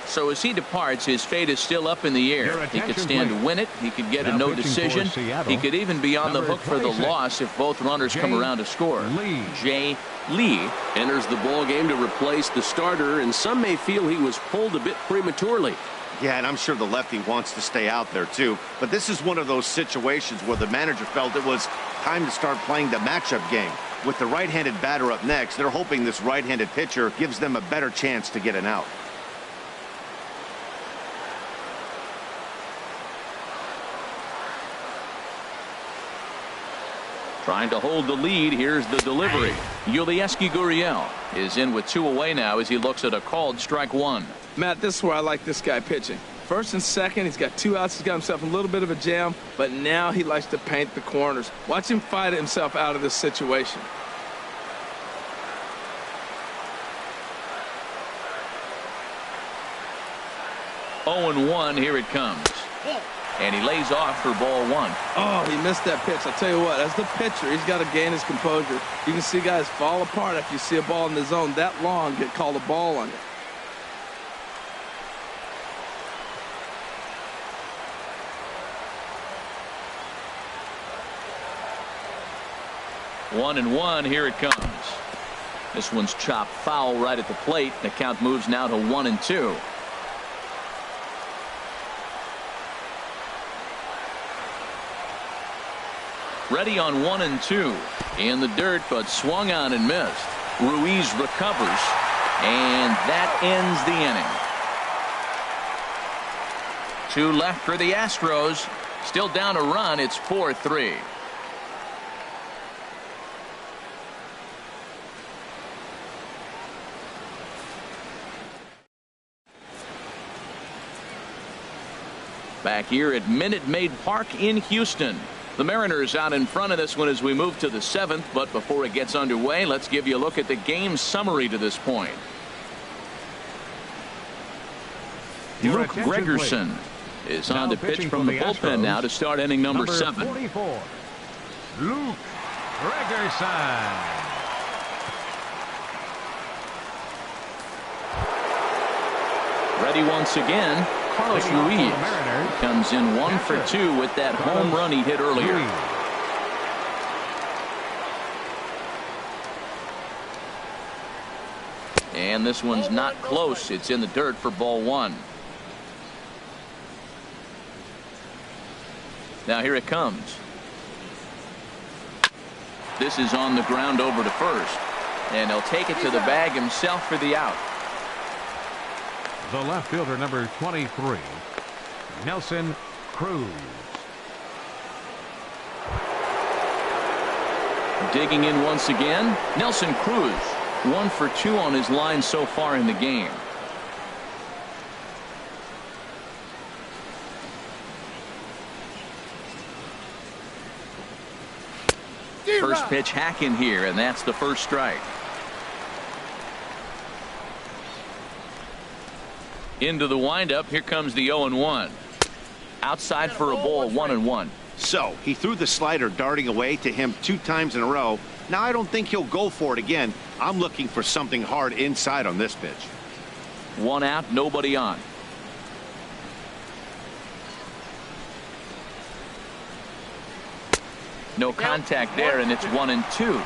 So as he departs, his fate is still up in the air. He could stand to win it. He could get a no decision. He could even be on the hook for the loss if both runners come around to score. Jay Lee enters the ball game to replace the starter, and some may feel he was pulled a bit prematurely. Yeah, and I'm sure the lefty wants to stay out there too. But this is one of those situations where the manager felt it was time to start playing the matchup game. With the right-handed batter up next, they're hoping this right-handed pitcher gives them a better chance to get an out. Trying to hold the lead. Here's the delivery. Yulieski Gurriel is in with 2 away now as he looks at a called strike 1. Matt, this is where I like this guy pitching. First and second, he's got 2 outs. He's got himself a little bit of a jam, but now he likes to paint the corners. Watch him fight himself out of this situation. Oh, 0-1. Here it comes. And he lays off for ball 1. Oh, he missed that pitch. I'll tell you what, as the pitcher, he's got to gain his composure. You can see guys fall apart after you see a ball in the zone that long get called a ball on you. One and one. Here it comes. This one's chopped foul right at the plate. The count moves now to 1-2. Ready on 1-2 in the dirt, but swung on and missed. Ruiz recovers, and that ends the inning. 2 left for the Astros. Still down a run. It's 4-3. Back here at Minute Maid Park in Houston. The Mariners out in front of this one as we move to the 7th, but before it gets underway, let's give you a look at the game summary to this point. Luke Gregerson is on the pitch from the bullpen now to start inning number 7. 44. Luke Gregerson. Ready once again. Carlos Ruiz comes in 1 for 2 with that home run he hit earlier. And this one's not close. It's in the dirt for ball 1. Now here it comes. This is on the ground over to first. And he'll take it to the bag himself for the out. The left fielder, number 23, Nelson Cruz. Digging in once again, Nelson Cruz. 1 for 2 on his line so far in the game. First pitch hacking here, and that's the first strike. Into the windup. Here comes the 0-1. Outside for a ball, 1-1. So he threw the slider darting away to him 2 times in a row, Now, I don't think he'll go for it again. I'm looking for something hard inside on this pitch. 1 out, nobody on. No contact there, and it's 1-2.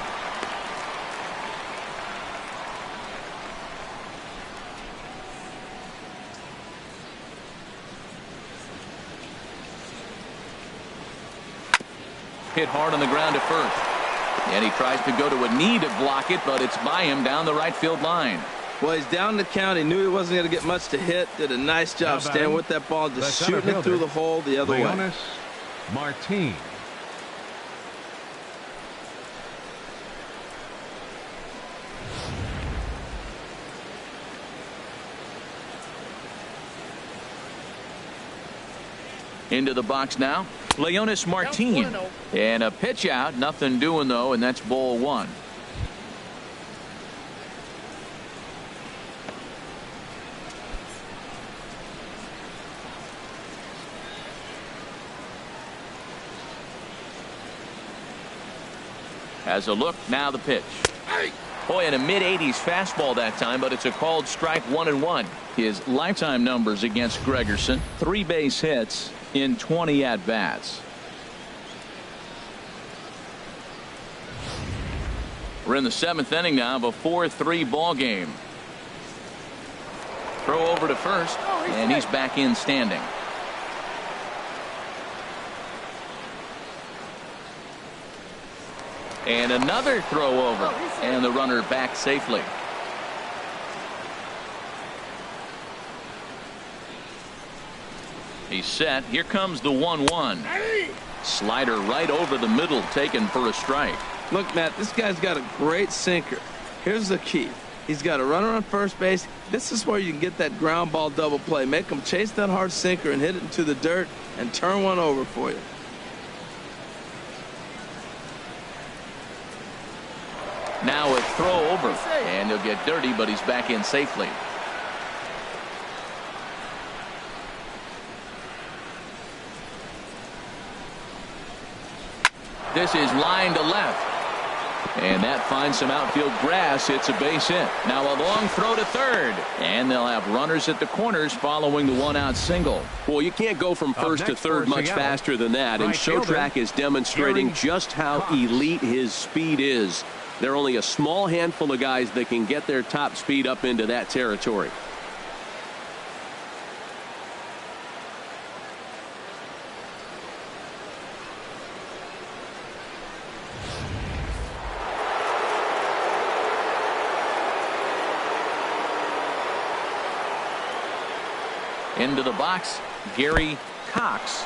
Hit hard on the ground at first. And he tries to go to a knee to block it, but it's by him down the right field line. Well, he's down the count. He knew he wasn't going to get much to hit. Did a nice job staying with that ball, just shooting it through the hole the other way. Martin. Into the box now, Leonis Martin. And a pitch out, nothing doing though, and that's ball 1. As a look, now the pitch. Boy, in a mid-80s fastball that time, but it's a called strike, 1-1. His lifetime numbers against Gregerson: 3 base hits in 20 at-bats. We're in the 7th inning now of a 4-3 ball game. Throw over to first, and he's back in standing. And another throw over, and the runner back safely. He's set. Here comes the 1-1. Slider right over the middle, taken for a strike. Look, Matt, this guy's got a great sinker. Here's the key. He's got a runner on first base. This is where you can get that ground ball double play. Make him chase that hard sinker and hit it into the dirt and turn one over for you. Now a throw over, and he'll get dirty, but he's back in safely. This is line to left, and that finds some outfield grass. It's a base hit. Now a long throw to third, and they'll have runners at the corners following the 1-out single. Well, you can't go from first to third much faster than that, and Showtrack is demonstrating just how elite his speed is. There are only a small handful of guys that can get their top speed up into that territory. Into the box, Gary Cox.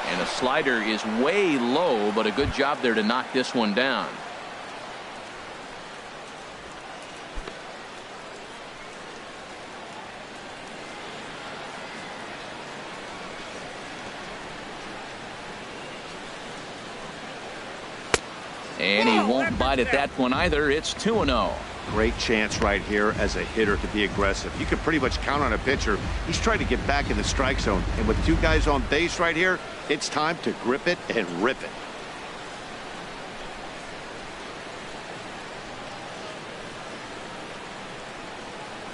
And a slider is way low, but a good job there to knock this one down. And he won't bite at that one either. It's 2-0. Great chance right here as a hitter to be aggressive. You can pretty much count on a pitcher. He's trying to get back in the strike zone. And with 2 guys on base right here, it's time to grip it and rip it.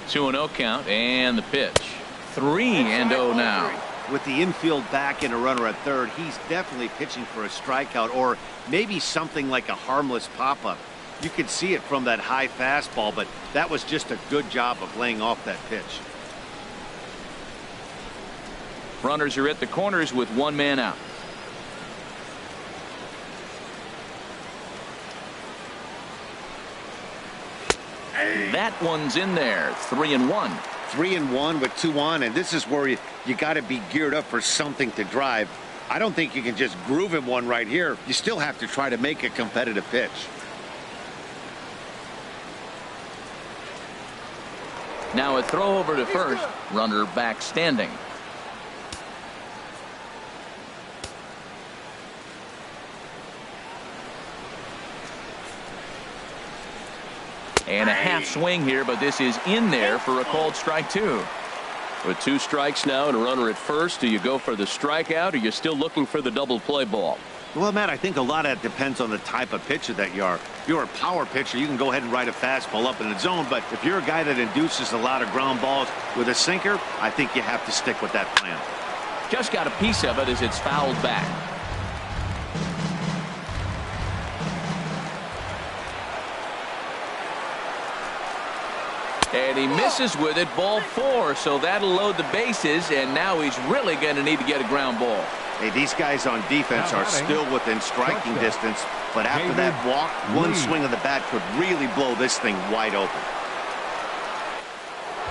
Two 2-0 count, and the pitch. 3-0 now. With the infield back and a runner at third, he's definitely pitching for a strikeout or maybe something like a harmless pop-up. You could see it from that high fastball, but that was just a good job of laying off that pitch. Runners are at the corners with 1 man out. That one's in there. 3-1. 3-1 with 2 on, and this is where you got to be geared up for something to drive. I don't think you can just groove him one right here. You still have to try to make a competitive pitch. Now a throw over to first. Runner back standing. And a half swing here, but this is in there for a called strike 2. With 2 strikes now and a runner at first, do you go for the strikeout or you're still looking for the double play ball? Well, Matt, I think a lot of that depends on the type of pitcher that you are. If you're a power pitcher, you can go ahead and ride a fastball up in the zone. But if you're a guy that induces a lot of ground balls with a sinker, I think you have to stick with that plan. Just got a piece of it as it's fouled back. And he misses with it, ball 4. So that'll load the bases, and now he's really going to need to get a ground ball. Hey, these guys on defense are still within striking distance, but after that walk, one swing of the bat could really blow this thing wide open.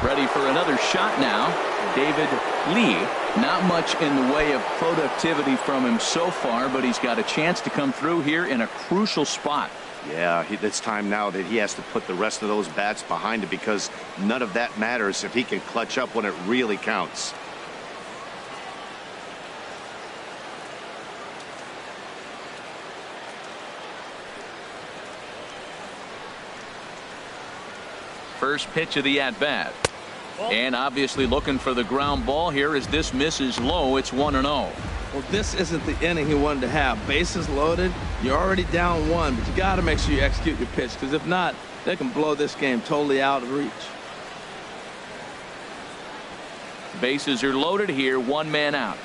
Ready for another shot now. David Lee. Not much in the way of productivity from him so far, but he's got a chance to come through here in a crucial spot. Yeah, it's time now that he has to put the rest of those bats behind him, because none of that matters if he can clutch up when it really counts. First pitch of the at-bat. And obviously looking for the ground ball here as this misses low. It's 1-0. Well, this isn't the inning he wanted to have. Bases loaded. You're already down 1, but you got to make sure you execute your pitch, because if not, they can blow this game totally out of reach. Bases are loaded here. 1 man out.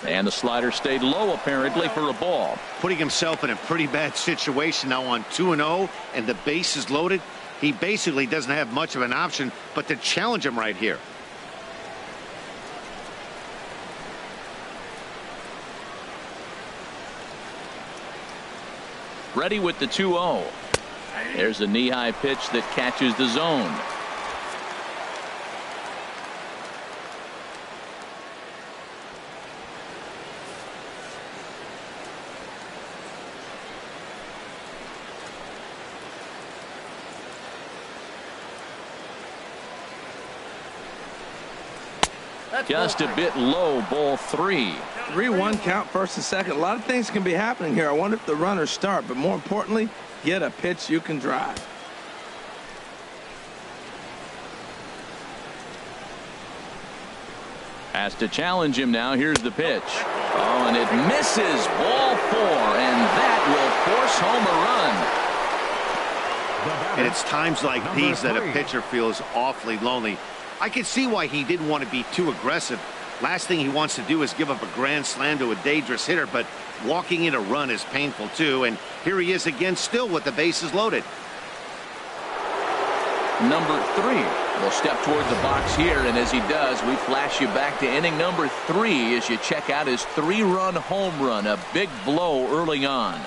And the slider stayed low apparently for a ball. Putting himself in a pretty bad situation now on 2-0 and the base is loaded. He basically doesn't have much of an option but to challenge him right here. Ready with the 2-0. There's a knee-high pitch that catches the zone. Just a bit low, ball 3. 3-1 count, first and second. A lot of things can be happening here. I wonder if the runners start, but more importantly, get a pitch you can drive. Has to challenge him now. Here's the pitch. Oh, and it misses, ball 4, and that will force home a run. And it's times like these that a pitcher feels awfully lonely. I can see why he didn't want to be too aggressive. Last thing he wants to do is give up a grand slam to a dangerous hitter, but walking in a run is painful too. And here he is again, still with the bases loaded. Number 3 will step toward the box here, and as he does, we flash you back to inning number 3 as you check out his 3-run home run, a big blow early on.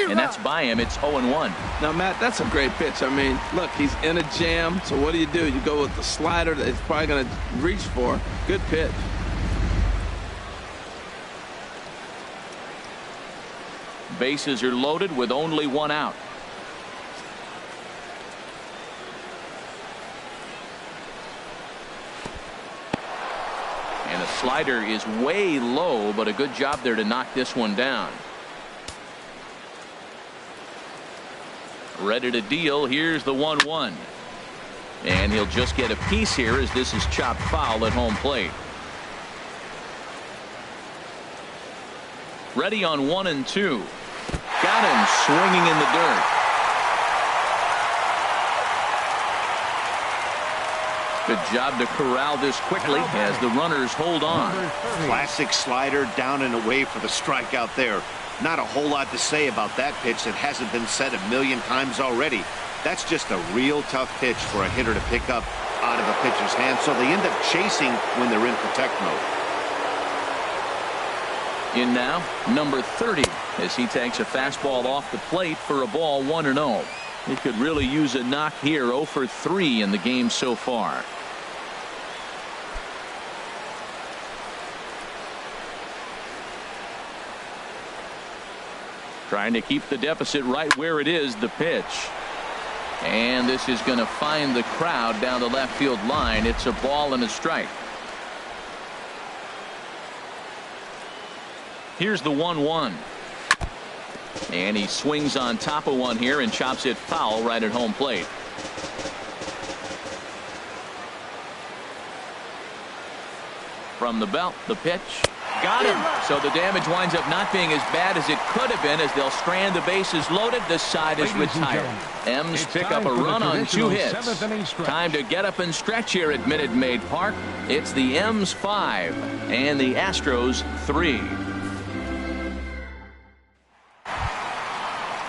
And that's by him. It's 0-1. Now, Matt, that's a great pitch. I mean, look, he's in a jam. So what do? You go with the slider that he's probably going to reach for. Good pitch. Bases are loaded with only 1 out. And a slider is way low, but a good job there to knock this one down. Ready to deal. Here's the 1-1. And he'll just get a piece here as this is chopped foul at home plate. Ready on 1 and 2. Got him swinging in the dirt. Good job to corral this quickly as the runners hold on. Classic slider down and away for the strikeout there. Not a whole lot to say about that pitch that hasn't been said a million times already. That's just a real tough pitch for a hitter to pick up out of a pitcher's hand, so they end up chasing when they're in protect mode. In now, number 30, as he takes a fastball off the plate for a ball 1-0. He could really use a knock here. 0 for 3 in the game so far. Trying to keep the deficit right where it is. The pitch. And this is going to find the crowd down the left field line. It's a ball and a strike. Here's the 1-1. And he swings on top of one here and chops it foul right at home plate. From the belt, the pitch. Got him. So the damage winds up not being as bad as it could have been as they'll strand the bases loaded. The side is retired. M's pick up a run on 2 hits. Time to get up and stretch here at Minute Maid Park. It's the M's 5 and the Astros 3.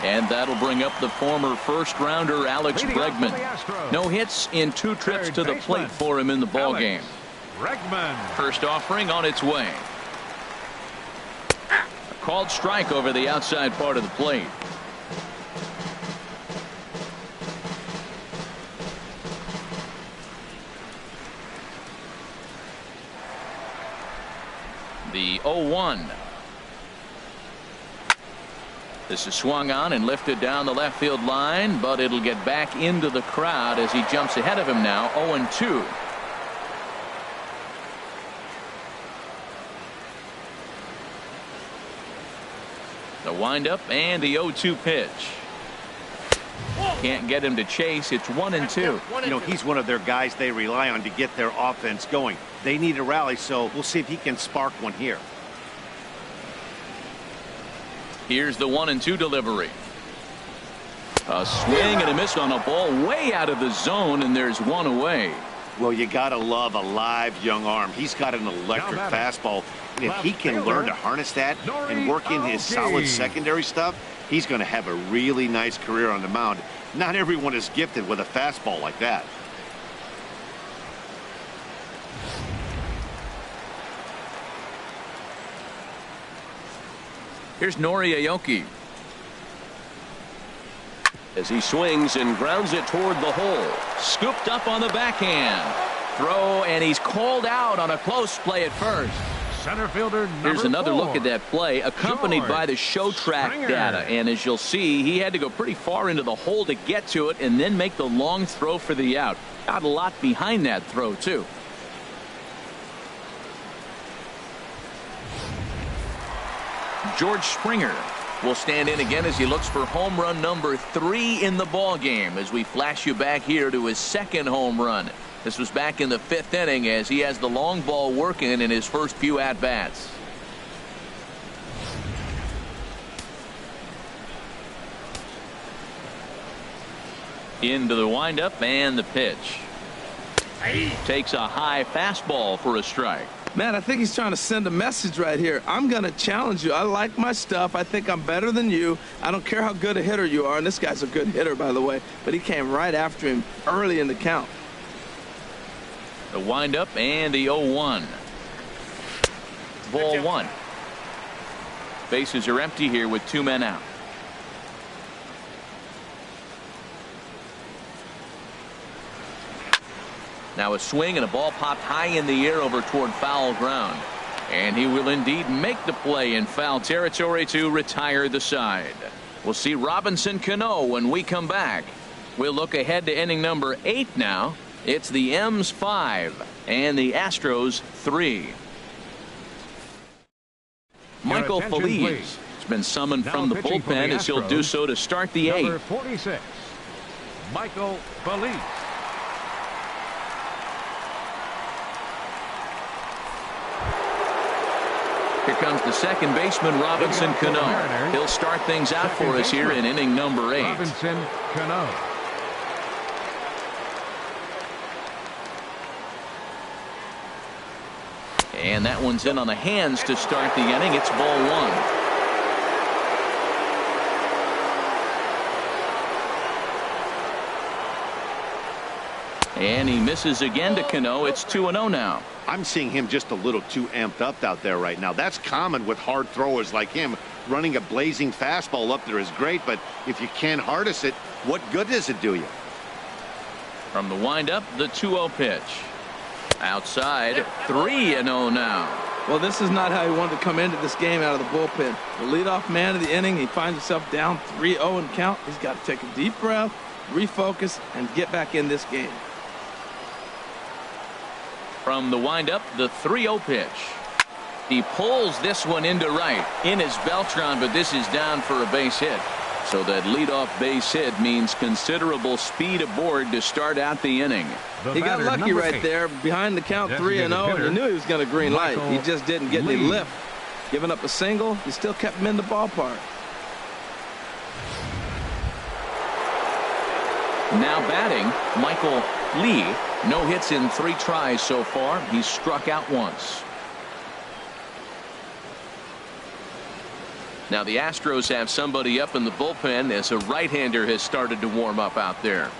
And that'll bring up the former first-rounder Alex Bregman. No hits in 2 trips to the plate for him in the ballgame. First offering on its way. A called strike over the outside part of the plate. The 0-1. This is swung on and lifted down the left field line, but it'll get back into the crowd as he jumps ahead of him now. 0-2. The windup and the 0-2 pitch. Can't get him to chase. It's 1-2. You know, he's one of their guys they rely on to get their offense going. They need a rally, so we'll see if he can spark one here. Here's the 1-2 delivery. A swing and a miss on a ball way out of the zone, and there's one away. Well, you gotta love a live young arm. He's got an electric fastball. And if he can learn to harness that and work in his solid secondary stuff, he's going to have a really nice career on the mound. Not everyone is gifted with a fastball like that. Here's Nori Aoki. As he swings and grounds it toward the hole. Scooped up on the backhand. Throw, and he's called out on a close play at first. Center fielder Here's another 4. look at that play, accompanied by the show track data. And as you'll see, he had to go pretty far into the hole to get to it and then make the long throw for the out. Got a lot behind that throw, too. George Springer will stand in again as he looks for home run number 3 in the ball game as we flash you back here to his second home run. This was back in the 5th inning as he has the long ball working in his first few at-bats. Into the windup and the pitch. Takes a high fastball for a strike. Man, I think he's trying to send a message right here. I'm going to challenge you. I like my stuff. I think I'm better than you. I don't care how good a hitter you are. And this guy's a good hitter, by the way. But he came right after him early in the count. The windup and the 0-1. Ball 1. Bases are empty here with 2 men out. Now a swing and a ball popped high in the air over toward foul ground. And he will indeed make the play in foul territory to retire the side. We'll see Robinson Cano when we come back. We'll look ahead to inning number 8 now. It's the M's 5 and the Astros 3. Michael Feliz has been summoned from the bullpen as he'll do so to start the 8th. Number 46, Michael Feliz. Here comes the second baseman, Robinson Cano. He'll start things out for us here in inning number 8. Robinson Cano. And that one's in on the hands to start the inning. It's ball 1. And he misses again to Cano. It's 2-0 now. I'm seeing him just a little too amped up out there right now. That's common with hard throwers like him. Running a blazing fastball up there is great, but if you can't harness it, what good does it do you? From the windup, the 2-0 pitch. Outside, 3-0 now. Well, this is not how he wanted to come into this game out of the bullpen. The leadoff man of the inning, he finds himself down 3-0 in count. He's got to take a deep breath refocus, and get back in this game. From the windup, the 3-0 pitch. He pulls this one into right. In is Beltran, but this is down for a base hit. So that leadoff base hit means considerable speed aboard to start out the inning. He got lucky right there behind the count 3-0, and he knew he was going to green light. He just didn't get any lift. Giving up a single, he still kept him in the ballpark. Now batting, Michael Lee. No hits in 3 tries so far. He's struck out once. Now the Astros have somebody up in the bullpen as a right-hander has started to warm up out there.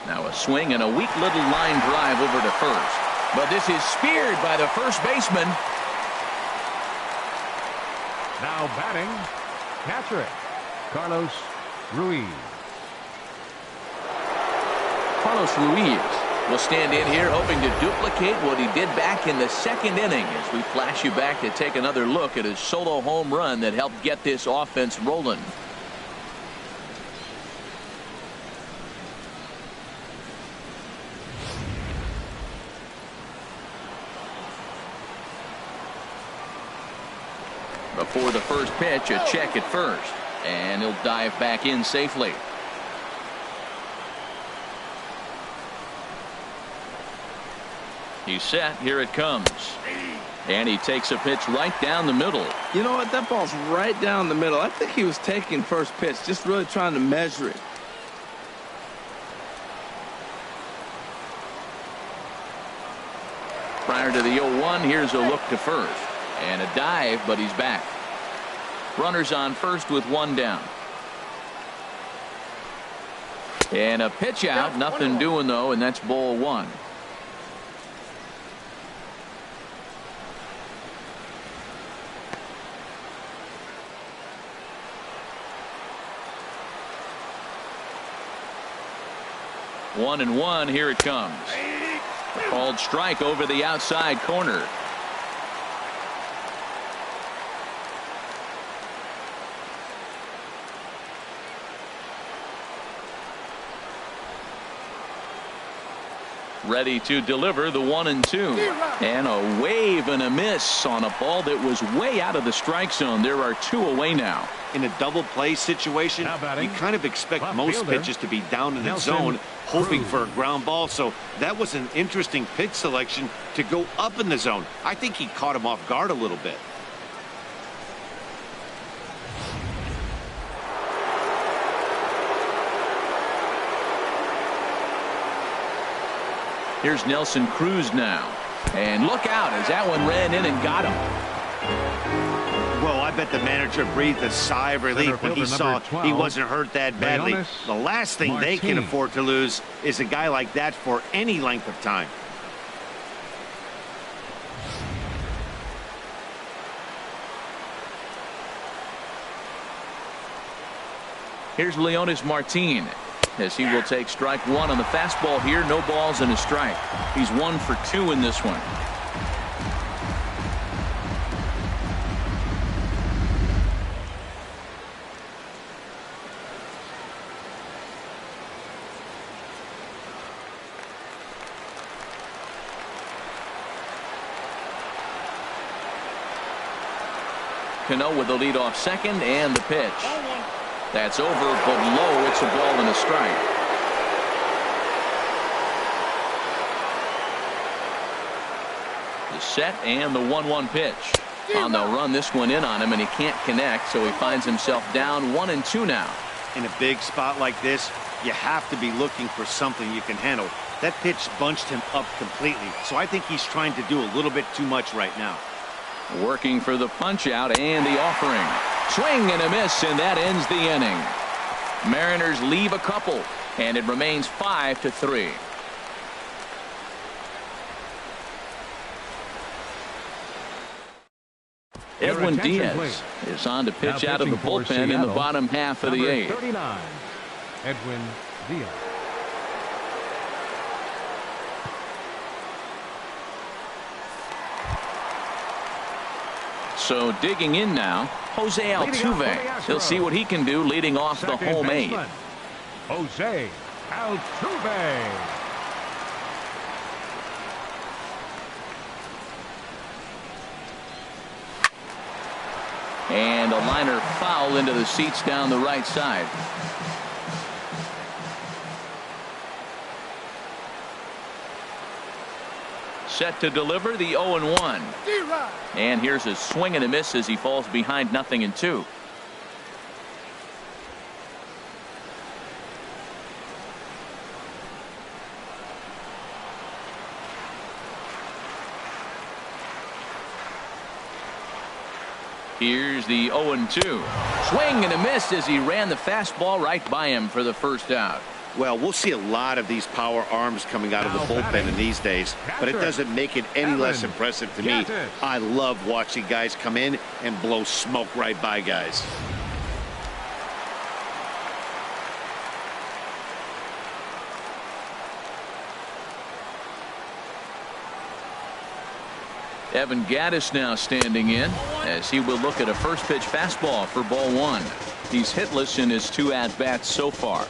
Now a swing and a weak little line drive over to first. But this is speared by the first baseman. Now batting, catcher, Carlos Ruiz. Carlos Ruiz will stand in here hoping to duplicate what he did back in the second inning as we flash you back to take another look at his solo home run that helped get this offense rolling. Before the first pitch, a check at first, and he'll dive back in safely. He's set. Here it comes. And he takes a pitch right down the middle. You know what? That ball's right down the middle. I think he was taking first pitch, just really trying to measure it. Prior to the 0-1, here's a look to first. And a dive, but he's back. Runners on first with 1 down. And a pitch out. Nothing doing, though, and that's ball 1. One and one. Here it comes. A called strike over the outside corner. Ready to deliver the 1-2. And a wave and a miss on a ball that was way out of the strike zone. There are 2 away now. In a double play situation, you kind of expect most pitches to be down in the zone, hoping for a ground ball. So that was an interesting pitch selection to go up in the zone. I think he caught him off guard a little bit. Here's Nelson Cruz now. And look out as that one ran in and got him. Well, I bet the manager breathed a sigh of relief when he saw he wasn't hurt that badly. The last thing they can afford to lose is a guy like that for any length of time. Here's Leonis Martin as he will take strike 1 on the fastball here. No balls and a strike. He's 1 for 2 in this one. Cano with the lead off second, and the pitch. That's over, but low. It's a ball and a strike. The set and the 1-1 pitch. On the run, this one in on him, and he can't connect, so he finds himself down 1-2 now. In a big spot like this, you have to be looking for something you can handle. That pitch bunched him up completely, so I think he's trying to do a little bit too much right now. Working for the punch out and the offering. Swing and a miss, and that ends the inning. Mariners leave a couple, and it remains 5-3. Edwin Diaz is on to pitch out of the bullpen in the bottom half of the 8th. 39, Edwin Diaz. So digging in now, Jose Altuve. He'll see what he can do leading off the home eight. Jose Altuve. And a liner foul into the seats down the right side. Set to deliver the 0-1. And here's a swing and a miss as he falls behind 0-2. Here's the 0-2. Swing and a miss as he ran the fastball right by him for the first out. Well, we'll see a lot of these power arms coming out of the bullpen in these days, but it doesn't make it any less impressive to me. I love watching guys come in and blow smoke right by guys. Evan Gattis now standing in as he will look at a first pitch fastball for ball one. He's hitless in his 2 at-bats so far.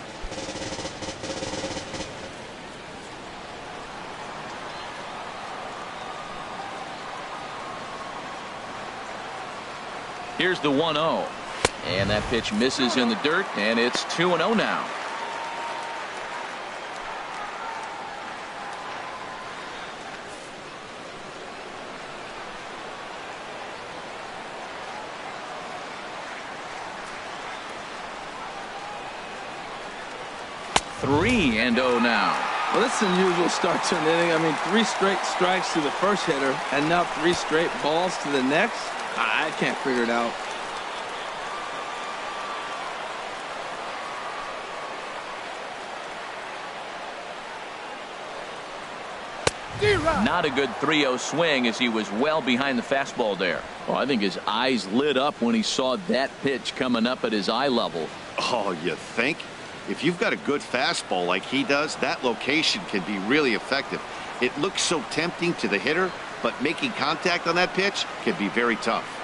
Here's the 1-0. And that pitch misses in the dirt, and it's 2-0 now. Three and 0 now. Well, this is an unusual start to an inning. I mean, 3 straight strikes to the first hitter, and now 3 straight balls to the next. I can't figure it out. Not a good 3-0 swing as he was well behind the fastball there. Well, I think his eyes lit up when he saw that pitch coming up at his eye level. Oh, you think? If you've got a good fastball like he does, that location can be really effective. It looks so tempting to the hitter, but making contact on that pitch can be very tough.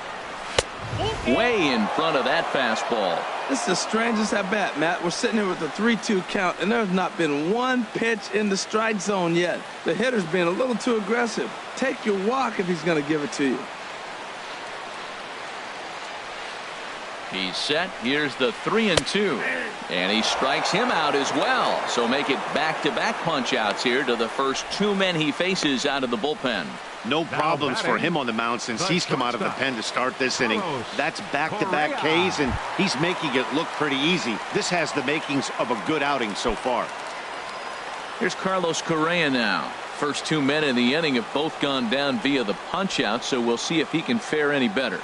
Way in front of that fastball. This is the strangest at bat, Matt. We're sitting here with a 3-2 count, and there's not been one pitch in the strike zone yet. The hitter's being a little too aggressive. Take your walk if he's going to give it to you. He's set. Here's the 3-2. And he strikes him out as well. So make it back-to-back punch-outs here to the first 2 men he faces out of the bullpen. No problems for him on the mound since he's come out of the pen to start this inning. That's back-to-back Ks, and he's making it look pretty easy. This has the makings of a good outing so far. Here's Carlos Correa now. First 2 men in the inning have both gone down via the punch-out, so we'll see if he can fare any better.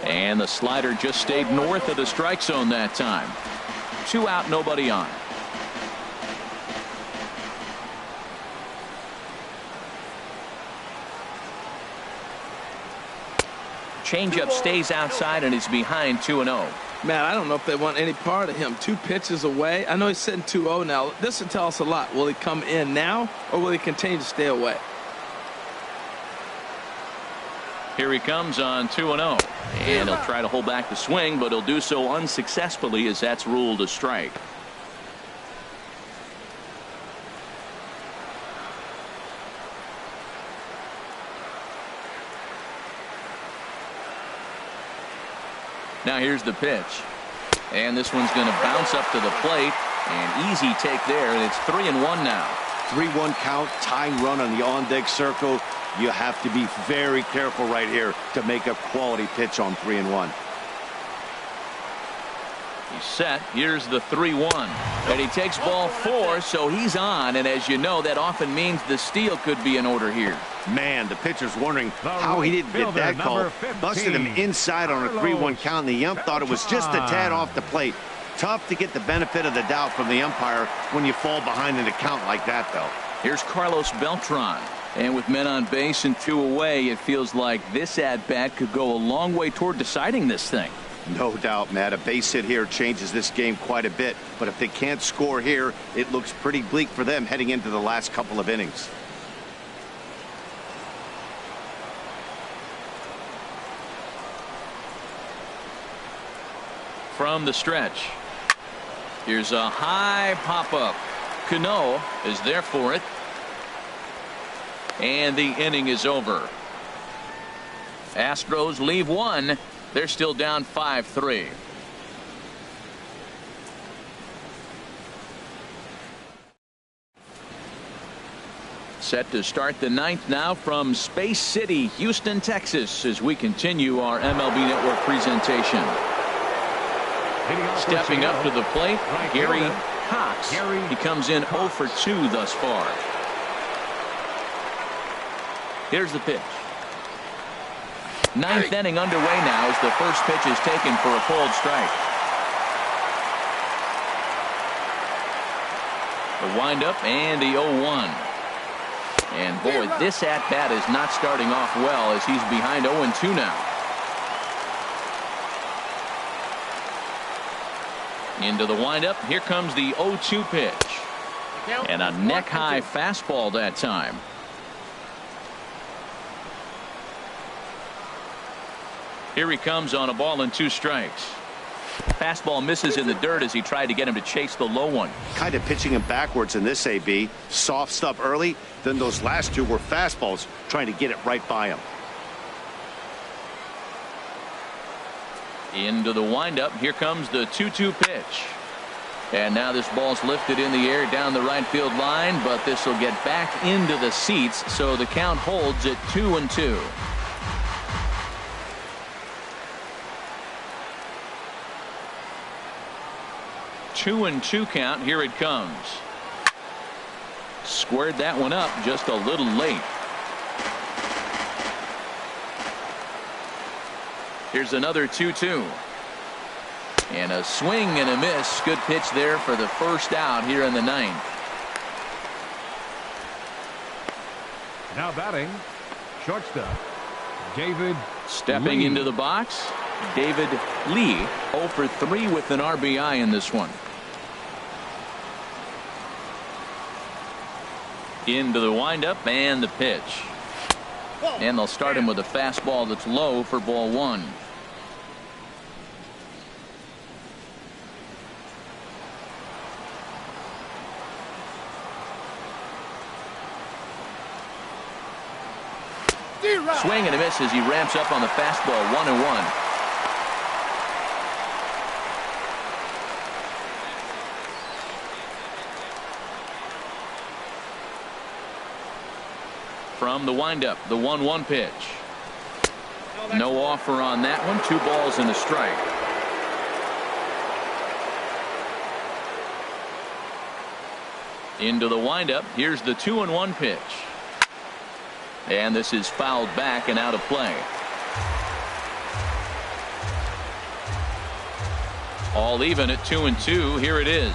And the slider just stayed north of the strike zone that time. 2 out, nobody on. Changeup stays outside and is behind 2-0. Man, I don't know if they want any part of him. 2 pitches away. I know he's sitting 2-0 now. This will tell us a lot. Will he come in now, or will he continue to stay away? Here he comes on 2-0. And he'll try to hold back the swing, but he'll do so unsuccessfully as that's ruled a strike. Now here's the pitch. And this one's going to bounce up to the plate. And easy take there, and it's 3-1 now. 3-1 count, tying run on the on-deck circle. You have to be very careful right here to make a quality pitch on 3-1. He's set. Here's the 3-1. And he takes ball 4, so he's on. And as you know, that often means the steal could be in order here. Man, the pitcher's wondering how he didn't get that call. Busted him inside on a 3-1 count, and the ump thought it was just a tad off the plate. Tough to get the benefit of the doubt from the umpire when you fall behind in a count like that, though. Here's Carlos Beltran. And with men on base and 2 away, it feels like this at-bat could go a long way toward deciding this thing. No doubt, Matt. A base hit here changes this game quite a bit. But if they can't score here, it looks pretty bleak for them heading into the last couple of innings. from the stretch. Here's a high pop-up. Cano is there for it. And the inning is over. Astros leave one. They're still down 5-3. Set to start the ninth now from Space City, Houston, Texas, as we continue our MLB Network presentation. Stepping up to the plate, Gary Cox. He comes in 0 for 2 thus far. Here's the pitch. Ninth inning underway now as the first pitch is taken for a called strike. The windup and the 0-1. And boy, this at-bat is not starting off well as he's behind 0-2 now. Into the windup. Here comes the 0-2 pitch. And a neck-high fastball that time. Here he comes on a ball and 2 strikes. Fastball misses in the dirt as he tried to get him to chase the low one. Kind of pitching him backwards in this AB. Soft stuff early, then those last 2 were fastballs trying to get it right by him. Into the windup. Here comes the 2-2 pitch. And now this ball's lifted in the air down the right field line, but this will get back into the seats, so the count holds at 2-2. Two and 2 count. Here it comes. Squared that one up just a little late. Here's another 2-2. And a swing and a miss. Good pitch there for the first out here in the ninth. Now batting, shortstop, David Stepping Lee. into the box, David Lee, 0 for 3 with an RBI in this one. Into the windup and the pitch. And they'll start him with a fastball that's low for ball 1. Swing and a miss as he ramps up on the fastball. 1-1. From the windup, the 1-1 pitch. No offer on that one. 2 balls and a strike. Into the windup. Here's the 2-1 pitch. And this is fouled back and out of play. All even at 2-2. Here it is.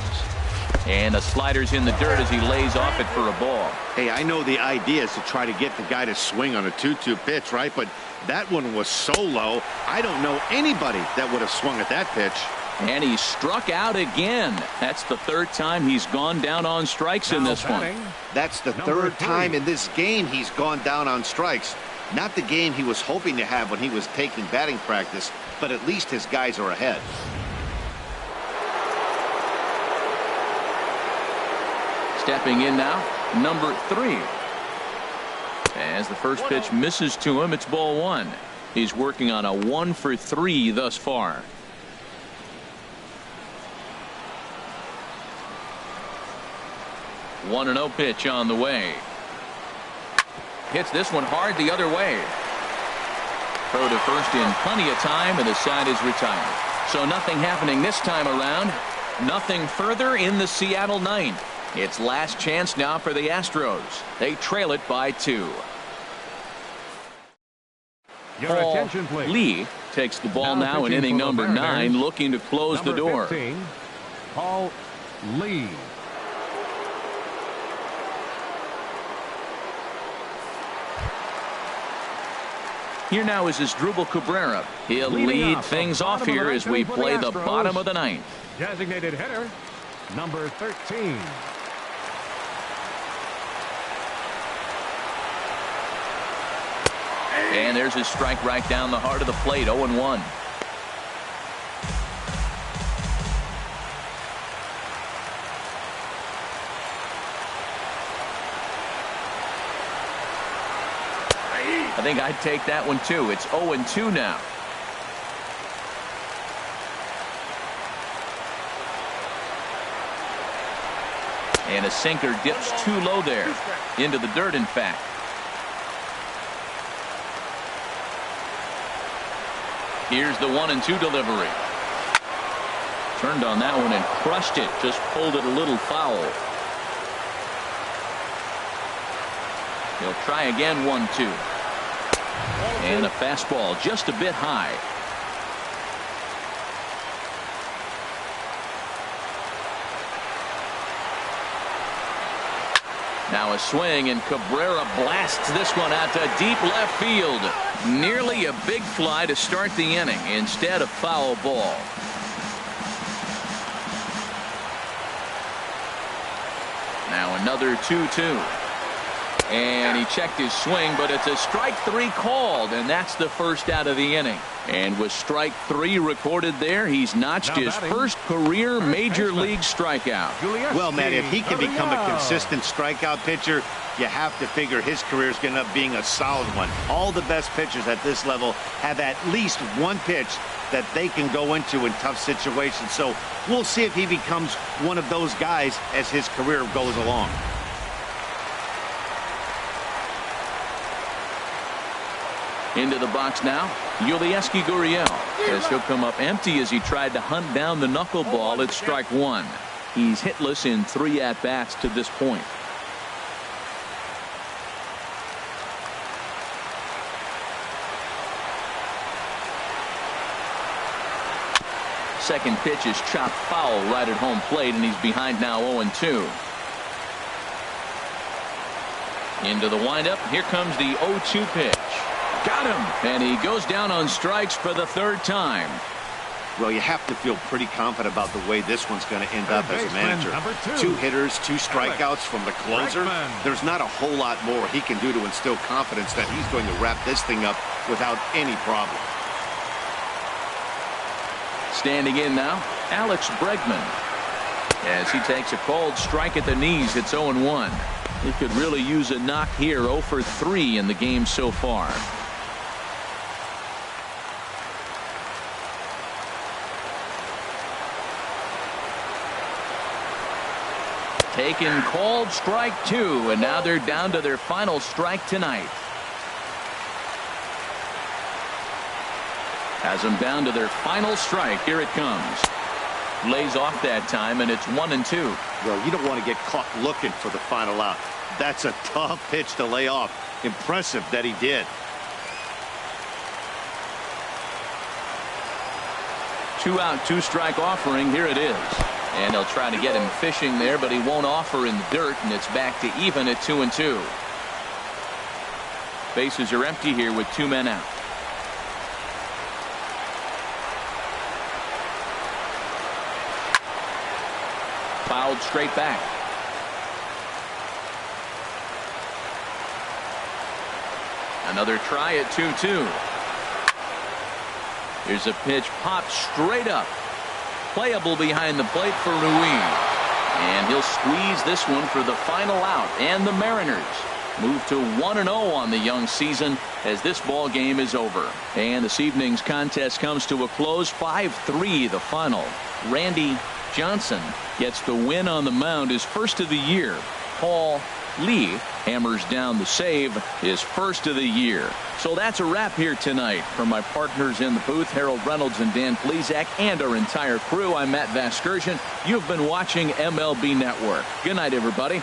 And the slider's in the dirt as he lays off it for a ball. Hey, I know the idea is to try to get the guy to swing on a 2-2 pitch, right? But that one was so low, I don't know anybody that would have swung at that pitch. And he struck out again. That's the 3rd time he's gone down on strikes in this one. That's the 3rd time in this game he's gone down on strikes. Not the game he was hoping to have when he was taking batting practice, but at least his guys are ahead. Stepping in now, number 3. As the first pitch misses to him, it's ball 1. He's working on a 1 for 3 thus far. One 1-0 pitch on the way. Hits this one hard the other way. Throw to first in plenty of time, and the side is retired. So nothing happening this time around. Nothing further in the Seattle ninth. It's last chance now for the Astros. They trail it by 2. Your attention, please. Lee takes the ball now in inning number 9, looking to close the door. 15, Paul Lee. Here now is Asdrubal Cabrera. He'll lead things off here as we play the bottom of the ninth. Designated hitter, number 13. And there's his strike right down the heart of the plate. 0-1. I think I'd take that one too. It's 0-2 now. And a sinker dips too low there. Into the dirt, in fact. Here's the 1-2 delivery. Turned on that one and crushed it. Just pulled it a little foul. He'll try again, 1-2. And a fastball just a bit high. Now a swing, and Cabrera blasts this one out to deep left field. Nearly a big fly to start the inning. Instead, a foul ball. Now another 2-2. And he checked his swing, but it's a strike 3 called, and that's the first out of the inning. And with strike 3 recorded there, he's notched his first career major league strikeout. Well, Matt, if he can become a consistent strikeout pitcher, you have to figure his career is going to end up being a solid one. All the best pitchers at this level have at least one pitch that they can go into in tough situations. So we'll see if he becomes one of those guys as his career goes along. Into the box now, Yulieski Gurriel, as he'll come up empty as he tried to hunt down the knuckleball at strike 1. He's hitless in 3 at-bats to this point. Second pitch is chopped foul right at home plate, and he's behind now 0-2. Into the windup. Here comes the 0-2 pitch. Got him, and he goes down on strikes for the 3rd time. Well, you have to feel pretty confident about the way this one's going to end up as a manager. 2 hitters, 2 strikeouts from the closer. There's not a whole lot more he can do to instill confidence that he's going to wrap this thing up without any problem. Standing in now, Alex Bregman. As he takes a called strike at the knees, it's 0-1. He could really use a knock here. 0 for 3 in the game so far. Taken called strike 2, and now they're down to their final strike tonight. Has them down to their final strike. Here it comes. Lays off that time, and it's 1-2. Well, you don't want to get caught looking for the final out. That's a tough pitch to lay off. Impressive that he did. 2 out, 2 strike offering. Here it is. And they'll try to get him fishing there, but he won't offer in the dirt, and it's back to even at 2-2. Bases are empty here with 2 men out. Fouled straight back. Another try at 2-2. Here's a pitch popped straight up. Playable behind the plate for Ruiz. And he'll squeeze this one for the final out. And the Mariners move to 1-0 on the young season as this ball game is over. And this evening's contest comes to a close. 5-3 the final. Randy Johnson gets the win on the mound, his first of the year. Paul Lee hammers down the save, his first of the year. So that's a wrap here tonight. From my partners in the booth, Harold Reynolds and Dan Plesac, and our entire crew, I'm Matt Vasgersian. You've been watching MLB Network. Good night, everybody.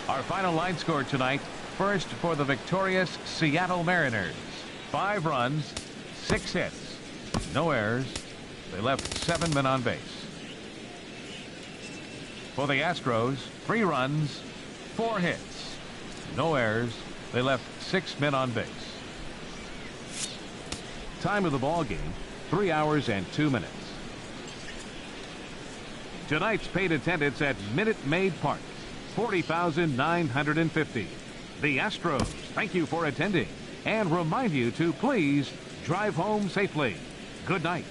Our final line score tonight. First for the victorious Seattle Mariners. 5 runs, 6 hits, no errors. They left 7 men on base. For the Astros, 3 runs, 4 hits, no errors. They left 6 men on base. Time of the ball game, 3 hours and 2 minutes. Tonight's paid attendance at Minute Maid Park, 40,950. The Astros, thank you for attending. and remind you to please drive home safely. Good night.